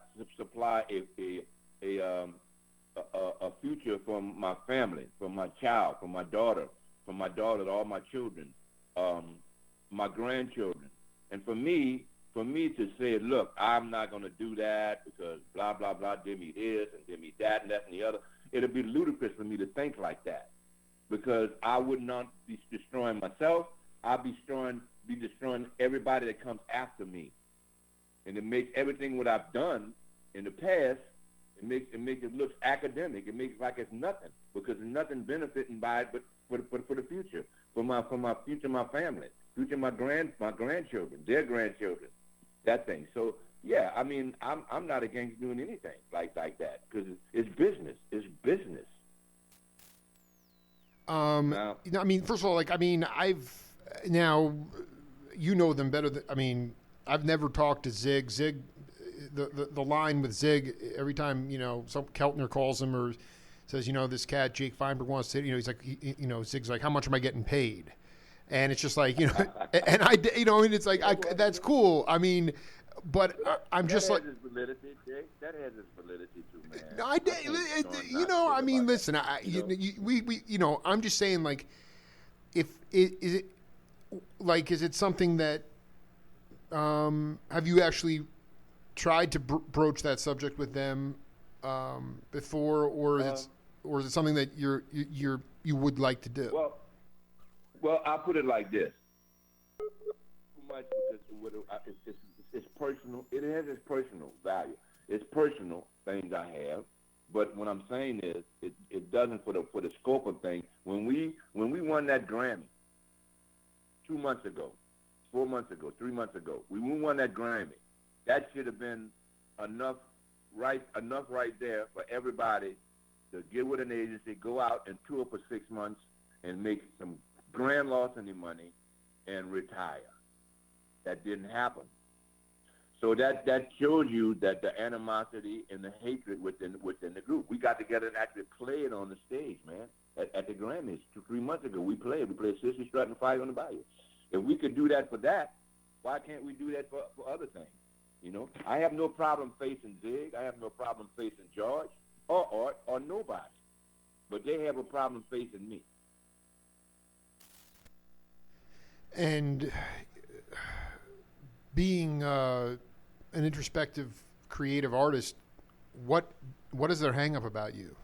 a future for my family, for my child, for my daughter, all my children, my grandchildren. And for me to say, look, I'm not going to do that because blah, blah, blah, give me this and give me that and that and the other, it'll be ludicrous for me to think like that because I would not be destroying myself. I'd be destroying everybody that comes after me. And it makes everything what I've done in the past, it makes it look academic. It makes it like it's nothing because there's nothing benefiting by it but for the future, for my future, my family, future, my grandchildren, their grandchildren, that thing. So yeah, I mean, I'm not against doing anything like that because it's business. It's business. Now, I mean, first of all, you know them better than, I've never talked to Zig. Zig, the line with Zig, every time, some Keltner calls him or says, this cat, Jake Feinberg wants to, he's like, Zig's like, how much am I getting paid? And it's just like, and it's like, that's cool. I mean, but I'm just like. That has its validity, Jake. That has its validity too, man. Listen, I'm just saying, like, is it something that, have you actually tried to broach that subject with them before, or is it something that you would like to do? Well, I'll put it like this. Too much because it's personal. It has its personal value. It's personal things I have But what I'm saying is, it doesn't for the scope of things. When we won that Grammy 2 months ago, 4 months ago, 3 months ago, we won that Grammy. That should have been enough right there for everybody to get with an agency, go out and tour for 6 months, and make some grand loss in the money, and retire. That didn't happen. So that shows you that the animosity and the hatred within the group. We got together and actually played on the stage, man. At the Grammys 3 months ago, we played Sissy Strut and Fire on the Bayou. If we could do that for that, why can't we do that for other things? You know, I have no problem facing Zig. I have no problem facing George or nobody. But they have a problem facing me. And being an introspective, creative artist, what is their hang-up about you?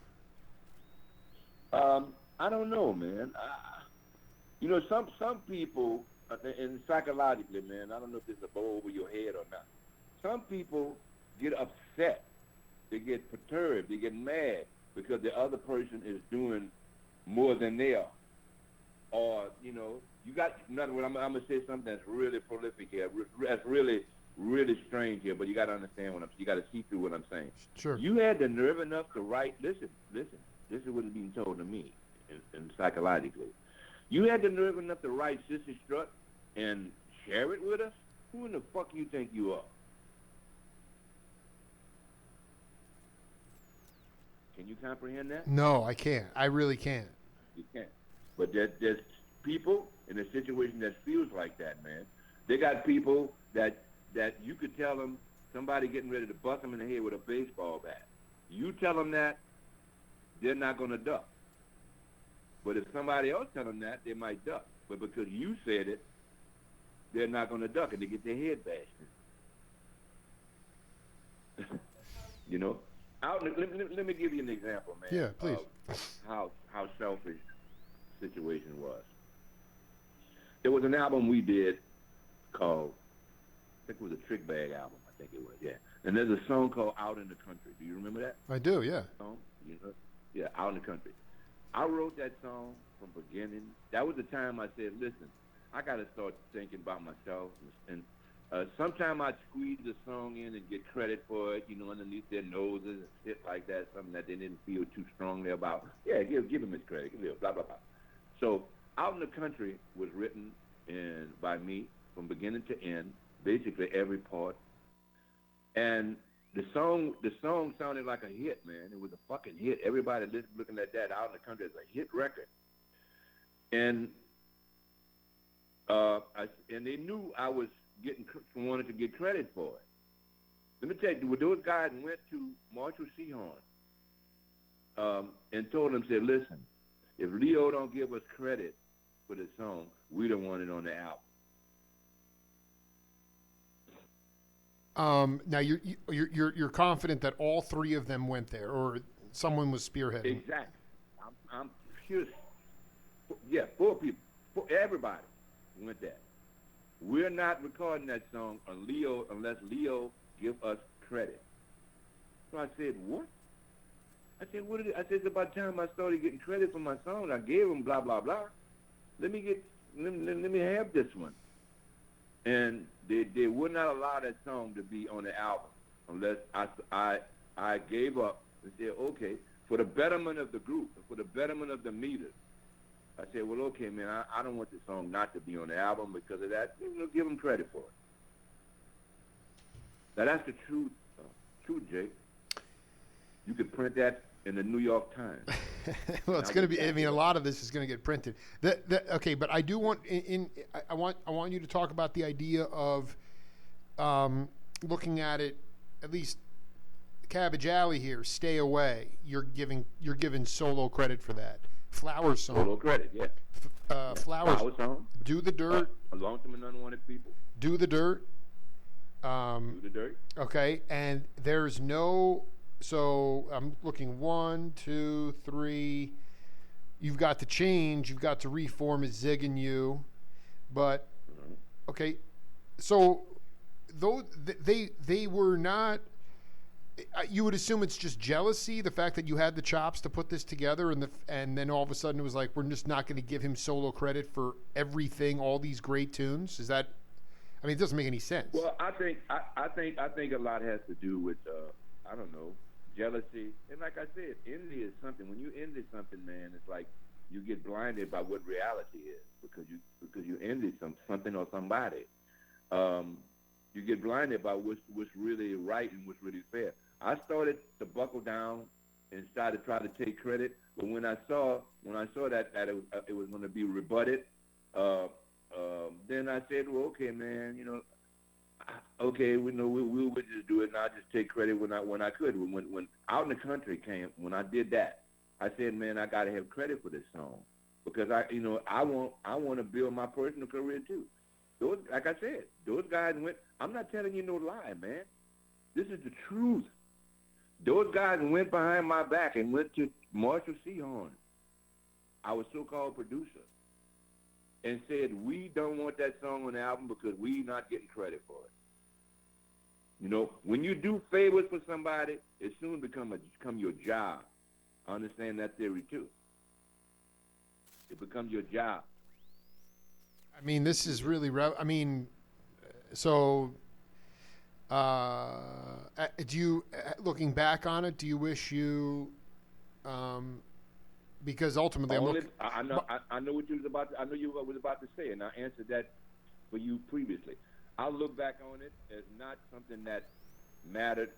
I don't know, man. Some people, and psychologically, man, I don't know if this is a bowl over your head or not. Some people get upset. They get perturbed. They get mad because the other person is doing more than they are. Or, you got, in other words, I'm going to say something that's really prolific here. That's really, really strange here, but you got to understand you got to see through what I'm saying. Sure. You had the nerve enough to write, listen, this is what is being told to me, and psychologically. You had the nerve enough to write Sissy Strut and share it with us? Who in the fuck you think you are? Can you comprehend that? No, I can't. I really can't. You can't. But there's people in a situation that feels like that, man. They got people that you could tell them somebody getting ready to bust them in the head with a baseball bat. You tell them that, they're not going to duck. But if somebody else tell them that, they might duck. But because you said it, they're not going to duck, and they get their head bashed. Let me give you an example, man. Yeah, please. Of how selfish the situation was. There was an album we did called, I think it was a Trick Bag album, I think it was, yeah. And there's a song called Out in the Country. Do you remember that? I do, yeah. Song? Yeah, Out in the Country. I wrote that song from beginning. That was the time I said, listen, I got to start thinking about myself. And sometimes I'd squeeze the song in and get credit for it, underneath their noses and shit like that, something that they didn't feel too strongly about. Yeah, give him his credit, blah, blah, blah. So Out in the Country was written by me from beginning to end, basically every part. And the song sounded like a hit, man. It was a fucking hit. Everybody looking at that Out in the Country as a hit record. And and they knew I was wanted to get credit for it. Let me tell you, those guys went to Marshall Sehorn and told him, said, listen, if Leo don't give us credit for the song, we don't want it on the album. Now you're confident that all three of them went there, or someone was spearheading? Exactly. I'm sure. Yeah, 4 people. Everybody went there. We're not recording that song unless Leo give us credit. So I said, what? I said, what is it? I said, it's about time I started getting credit for my song. I gave him blah blah blah. Let me have this one. And they would not allow that song to be on the album unless I gave up and said, okay, for the betterment of the group, for the betterment of the meters. I said, well, okay, man, I don't want this song not to be on the album because of that. Give them credit for it. Now, that's the truth, Jake. You could print that in the New York Times. Well, it's going to be. I mean, a lot of this is going to get printed. Okay, but I do want I want you to talk about the idea of looking at it, at least Cabbage Alley here. Stay Away. You're giving solo credit for that. Flowers song. Solo credit, yeah. Flowers song. Do the Dirt. Lonesome and Unwanted People. Do the Dirt. Do the Dirt. Okay, and there's no. So I'm looking 1, 2, 3. You've got to change. You've got to reform as Zig and you, but okay. So though they were not. you would assume it's just jealousy, the fact that you had the chops to put this together, and then all of a sudden it was like, we're just not going to give him solo credit for everything, all these great tunes. Is that? I mean, it doesn't make any sense. Well, I think a lot has to do with I don't know, jealousy, and like I said, envy is something. When you envy something, man, it's like you get blinded by what reality is because you envy something or somebody. You get blinded by what's really right and what's really fair. I started to buckle down and started to try to take credit, but when I saw that it was going to be rebutted, then I said, well, okay, man, okay, we'll just do it, and I'll just take credit when I could. When Out in the Country came, when I did that, I said, man, I got to have credit for this song because I want to build my personal career too. Like I said, those guys went. I'm not telling you no lie, man. This is the truth. Those guys went behind my back and went to Marshall Seahorn, our so-called producer, and said, we don't want that song on the album because we're not getting credit for it. When you do favors for somebody, it soon become your job. I understand that theory too. It becomes your job. I mean, this is really. So, do you, looking back on it, do you wish you, because ultimately, I know what you was about. I know you was about to say, and I answered that for you previously. I'll look back on it as not something that mattered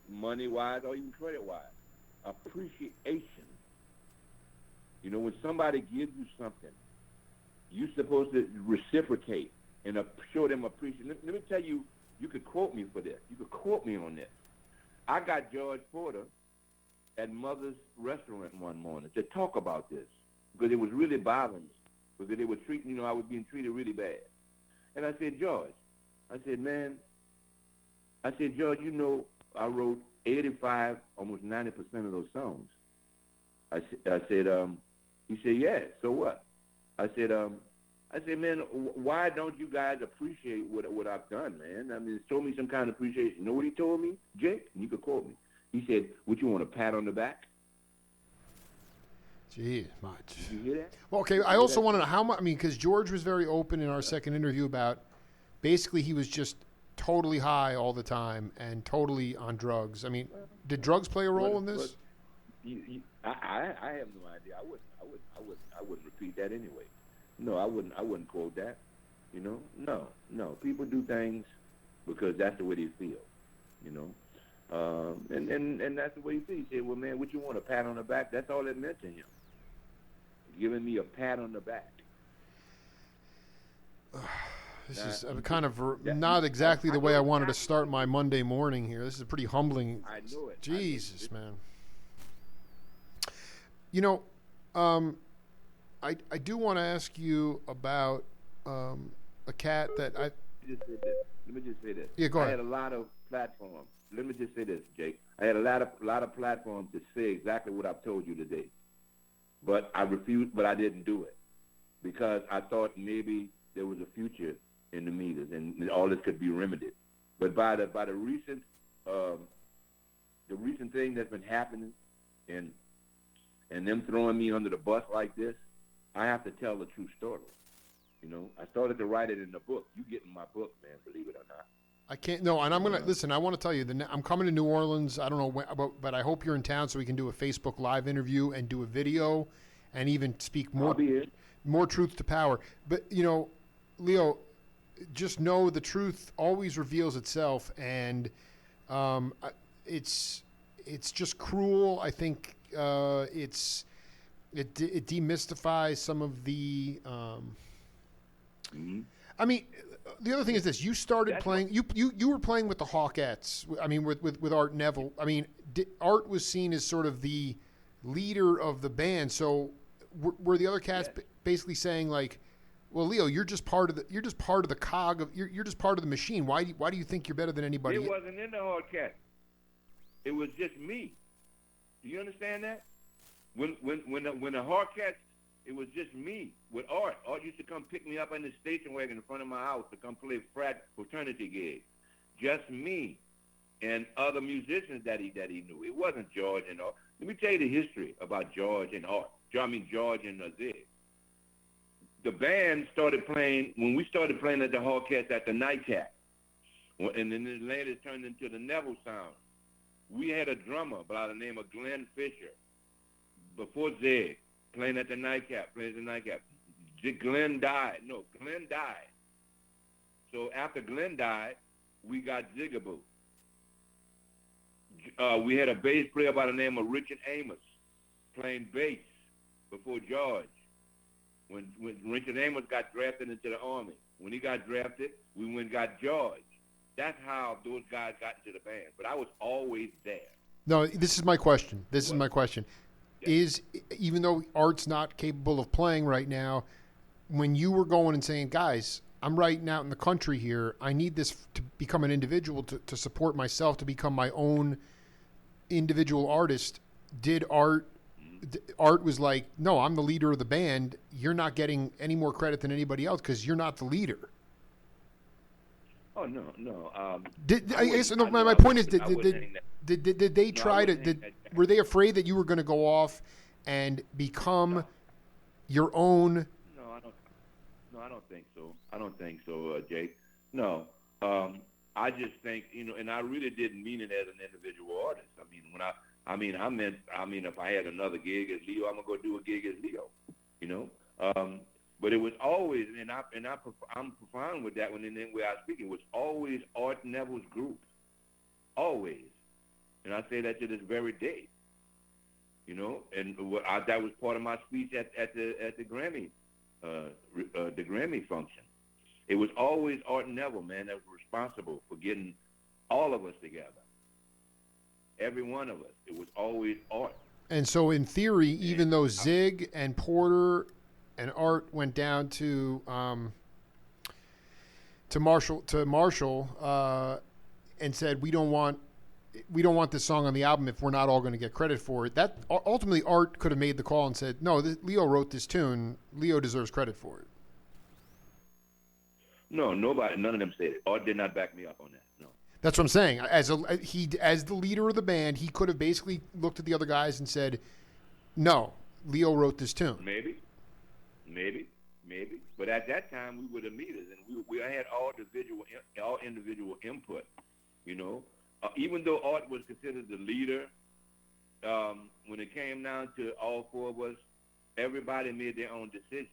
money-wise or even credit-wise. Appreciation. When somebody gives you something, you're supposed to reciprocate and show them appreciation. Let me tell you, you could quote me for this. You could quote me on this. I got George Porter at Mother's Restaurant one morning to talk about this because it was really bothering me because they were treating, I was being treated really bad. And I said, George, George, I wrote 85, almost 90% of those songs. I said, he said, yeah, so what? I said, man, why don't you guys appreciate what I've done, man? I mean, show me some kind of appreciation. You know what he told me, Jake? And you could quote me. He said, would you want a pat on the back? Gee, much. Did you hear that? Well, okay, I also want to know how much, because George was very open in our second interview about basically he was just totally high all the time and totally on drugs. I mean, did drugs play a role in this? I have no idea. I wouldn't repeat that anyway. No, I wouldn't quote that. No. People do things because that's the way they feel. And that's the way he feels. He said, well, man, what you want, a pat on the back? That's all it meant to him. Giving me a pat on the back. This is kind of not exactly the way I wanted to start my Monday morning here. This is pretty humbling. I know it. Jesus, man. I do want to ask you about a cat that I. Let me just say this. Yeah, go ahead. I had a lot of platforms. Let me just say this, Jake. I had a lot of platforms to say exactly what I've told you today, but I refused. But I didn't do it because I thought maybe there was a future in the meters and all this could be remedied. But by the recent thing that's been happening and them throwing me under the bus like this, I have to tell the true story. I started to write it in the book. You get in my book, man, believe it or not. I can't. No, and I'm going to listen. I want to tell you, I'm coming to New Orleans. I don't know when, but I hope you're in town so we can do a Facebook Live interview and do a video and even speak more truth to power. But, Leo, just know the truth always reveals itself, and it's just cruel. I think it demystifies some of the. I mean, the other thing is this: you started playing. You were playing with the Hawkettes. I mean, with Art Neville. I mean, Art was seen as sort of the leader of the band. So were the other cats basically saying like, "Well, Leo, you're just part of the cog of you're just part of the machine. Why do you think you're better than anybody?" It wasn't in the Hawkettes. It was just me. Do you understand that? When the Hawkettes, it was just me with Art. Art used to come pick me up in the station wagon in front of my house to come play fraternity gigs. Just me. and other musicians that he knew. It wasn't George and Art. Let me tell you the history about George and Art. George and Zig. The band started playing when we started playing at the Hawkettes at the Nightcap, and then it later turned into the Neville Sound. We had a drummer by the name of Glenn Fisher before Zig playing at the Nightcap. Glenn died. So after Glenn died, we got Zigaboo. We had a bass player by the name of Richard Amos playing bass before George. When Richard Amos got drafted into the Army. When he got drafted, we went and got George. That's how those guys got into the band. But I was always there. No, this is my question. Yeah. Is, even though Art's not capable of playing right now, when you were going and saying, guys, I'm writing out in the country here, I need this to become an individual, to support myself, to become my own individual artist, did Art was like, no, I'm the leader of the band. You're not getting any more credit than anybody else because you're not the leader. Oh, no. My point is, did they try to, were they afraid that you were going to go off and become your own? I don't think so, Jake. No. I just think, and I really didn't mean it as an individual artist. I mean, if I had another gig as Leo, I'm gonna go do a gig as Leo, But it was always, I'm fine with that when in the way I speak, it was always Art Neville's group, always, and I say that to this very day, And that was part of my speech at the Grammy, the Grammy function. It was always Art Neville, man, that was responsible for getting all of us together. Every one of us. It was always Art. And so, in theory, even though Zig and Porter and Art went down to Marshall and said, we don't want this song on the album if we're not all going to get credit for it. That ultimately Art could have made the call and said, no, Leo wrote this tune. Leo deserves credit for it. No, none of them said it. Art did not back me up on that. No. That's what I'm saying. As the leader of the band, he could have basically looked at the other guys and said, no, Leo wrote this tune. Maybe. But at that time, we were the leaders, and we had all individual input. Even though Art was considered the leader, when it came down to all four of us, everybody made their own decision.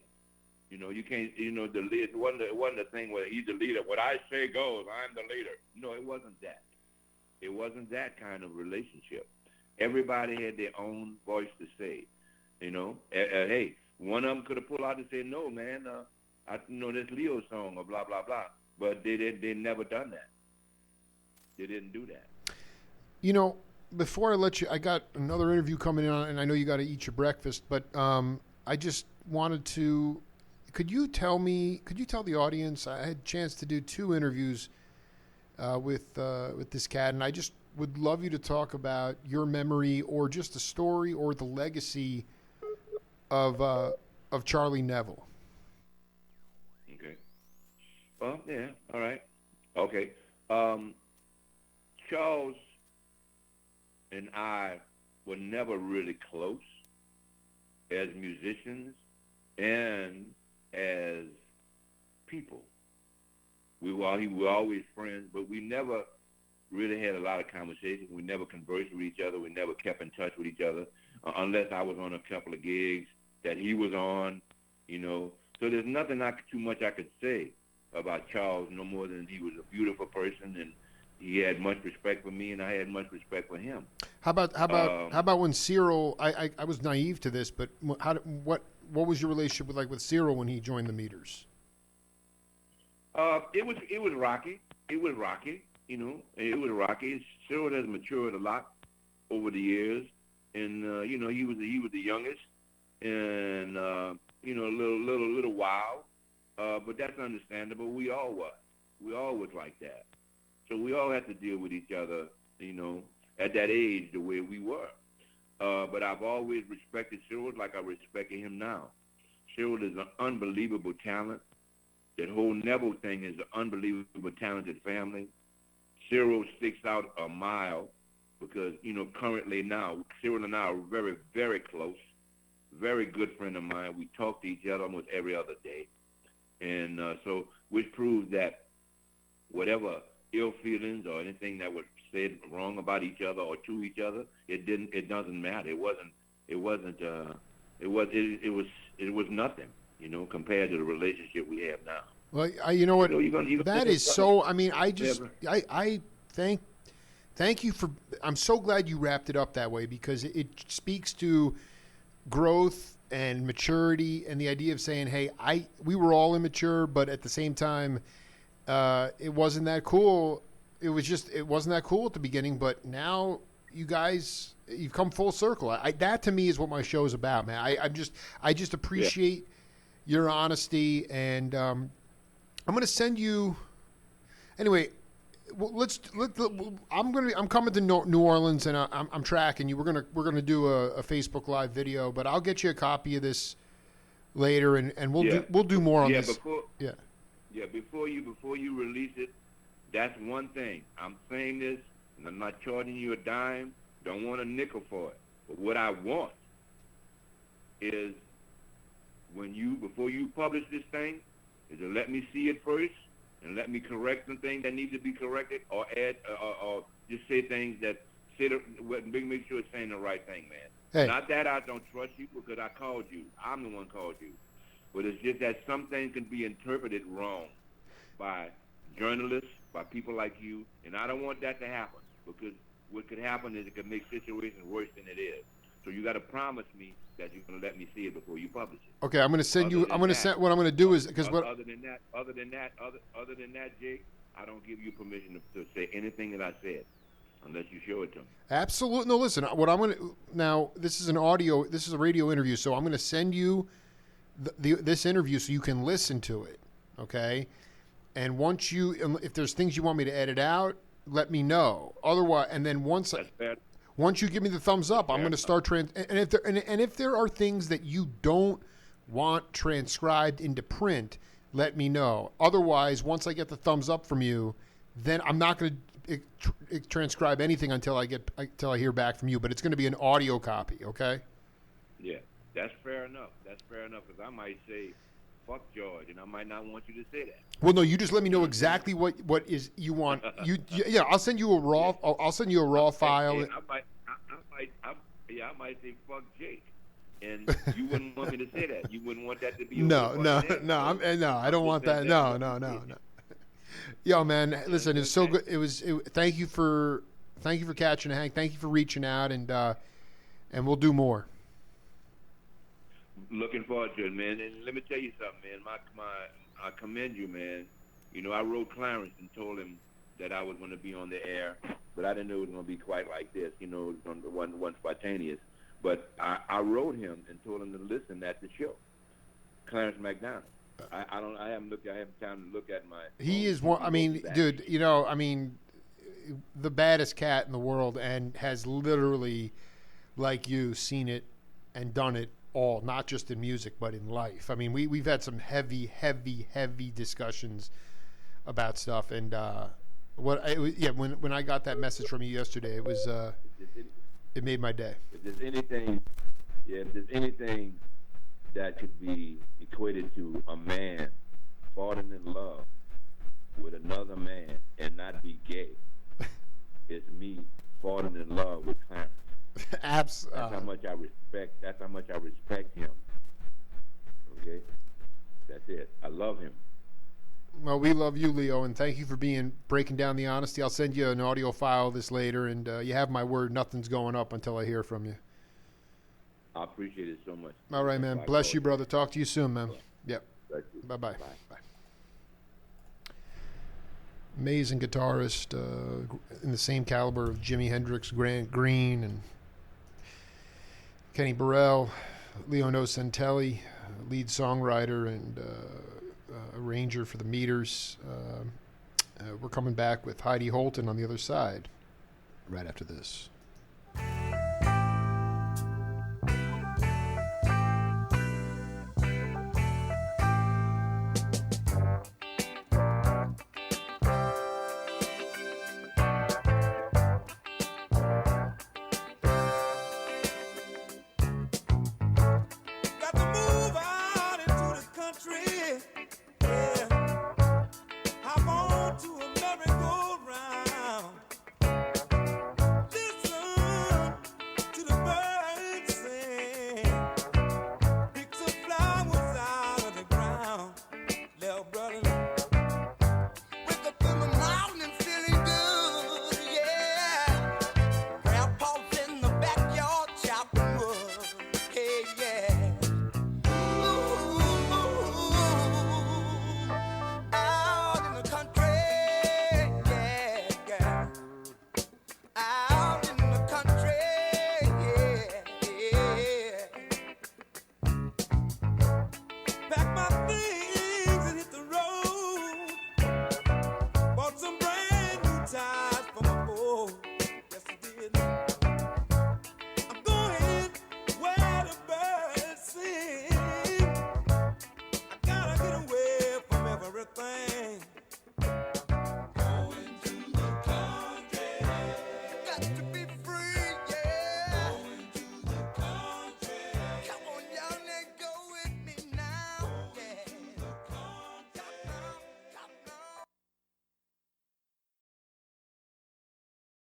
You can't, the leader, it wasn't a thing where he's the leader. What I say goes, I'm the leader. No, it wasn't that. It wasn't that kind of relationship. Everybody had their own voice to say, hey, one of them could have pulled out and said, no, man, this Leo song or blah, blah, blah. But they never done that. They didn't do that. Before I let you, I got another interview coming in, and I know you got to eat your breakfast, but I just wanted to, could you tell the audience, I had a chance to do 2 interviews with this cat, and I just would love you to talk about your memory or just the story or the legacy of Charlie Neville. Okay. Well, yeah, all right. Okay. Charles and I were never really close as musicians and as people. We were always friends, but we never really had a lot of conversations. We never conversed with each other. We never kept in touch with each other unless I was on a couple of gigs that he was on, So there's nothing too much I could say about Charles, no more than he was a beautiful person and he had much respect for me, and I had much respect for him. How about when Cyril? I was naive to this, but what was your relationship with Cyril when he joined the Meters? It was rocky. It was rocky. It was rocky. Cyril has matured a lot over the years, and he was the youngest, and a little wild, but that's understandable. We all was like that. So we all had to deal with each other, at that age the way we were. But I've always respected Cyril like I respect him now. Cyril is an unbelievable talent. That whole Neville thing is an unbelievable talented family. Cyril sticks out a mile because, currently now, Cyril and I are very, very close, very good friend of mine. We talk to each other almost every other day. And so, which proves that whatever ill feelings or anything that was said wrong about each other or to each other, it doesn't matter. It was nothing, compared to the relationship we have now. Well, you know what? That is so. I mean, I thank you for. I'm so glad you wrapped it up that way because it speaks to growth and maturity and the idea of saying, hey, we were all immature, but at the same time, it wasn't that cool. It wasn't that cool at the beginning, but now you guys, you've come full circle. That to me is what my show is about, man. I just appreciate your honesty, and I'm going to send you. Anyway, I'm coming to New Orleans, and I'm tracking you. We're gonna do a Facebook Live video, but I'll get you a copy of this later, and we'll do more on this. Before you release it, that's one thing. I'm saying this, and I'm not charging you a dime. Don't want a nickel for it. But what I want is before you publish this thing, is to let me see it first and let me correct some things that need to be corrected, or add, or just say things that make sure it's saying the right thing, man. Hey. Not that I don't trust you because I called you. I'm the one called you. But it's just that some things can be interpreted wrong by journalists, by people like you, and I don't want that to happen because what could happen is it could make situations worse than it is. So you got to promise me that you're going to let me see it before you publish it. Okay, I'm going to send you. I'm going to send. What I'm going to do is because other than that, Jake, I don't give you permission to say anything that I said unless you show it to me. Absolutely. No, listen. What I'm going to now. This is a radio interview, so I'm going to send you this interview so you can listen to it. Okay, and if there's things you want me to edit out, let me know. Otherwise, and then once you give me the thumbs up, I'm going to start and if there are things that you don't want transcribed into print, let me know. Otherwise, once I get the thumbs up from you, then I'm not going to transcribe anything until I hear back from you. But it's going to be an audio copy, okay? Yeah, that's fair enough. Because I might say, "Fuck George," and I might not want you to say that. Well, no, you just let me know exactly what is you want. Yeah, I'll send you a raw. I'll send you a raw file. I might say "fuck Jake," and you wouldn't want me to say that. You wouldn't want that to be. No, I don't want that. No. Yo, man, listen, it's so good. Thank you for catching it, Hank. Thank you for reaching out, and we'll do more. Looking forward to it, man. And let me tell you something, man. I commend you, man. I wrote Clarence and told him that I was going to be on the air, but I didn't know it was going to be quite like this. It wasn't spontaneous. But I wrote him and told him to listen at the show. Clarence McDonald. I haven't time to look at my. He is one. I mean, dude. The baddest cat in the world, and has literally, like you, seen it and done it all, not just in music but in life. I mean, we've had some heavy discussions about stuff, and when I got that message from you yesterday, it was it made my day. If there's anything that could be equated to a man falling in love with another man and not be gay, it's me falling in love with Clarence. That's how much I respect. That's how much I respect him. Okay, that's it. I love him. Well, we love you, Leo, and thank you for breaking down the honesty. I'll send you an audio file of this later, and you have my word. Nothing's going up until I hear from you. I appreciate it so much. All right, man. Bless you, brother. Talk to you soon, man. Yep. Bye-bye. Bye. Amazing guitarist, in the same caliber of Jimi Hendrix, Grant Green, and Kenny Burrell, Leo Nocentelli, lead songwriter and arranger for the Meters. We're coming back with Heidi Holton on the other side, right after this.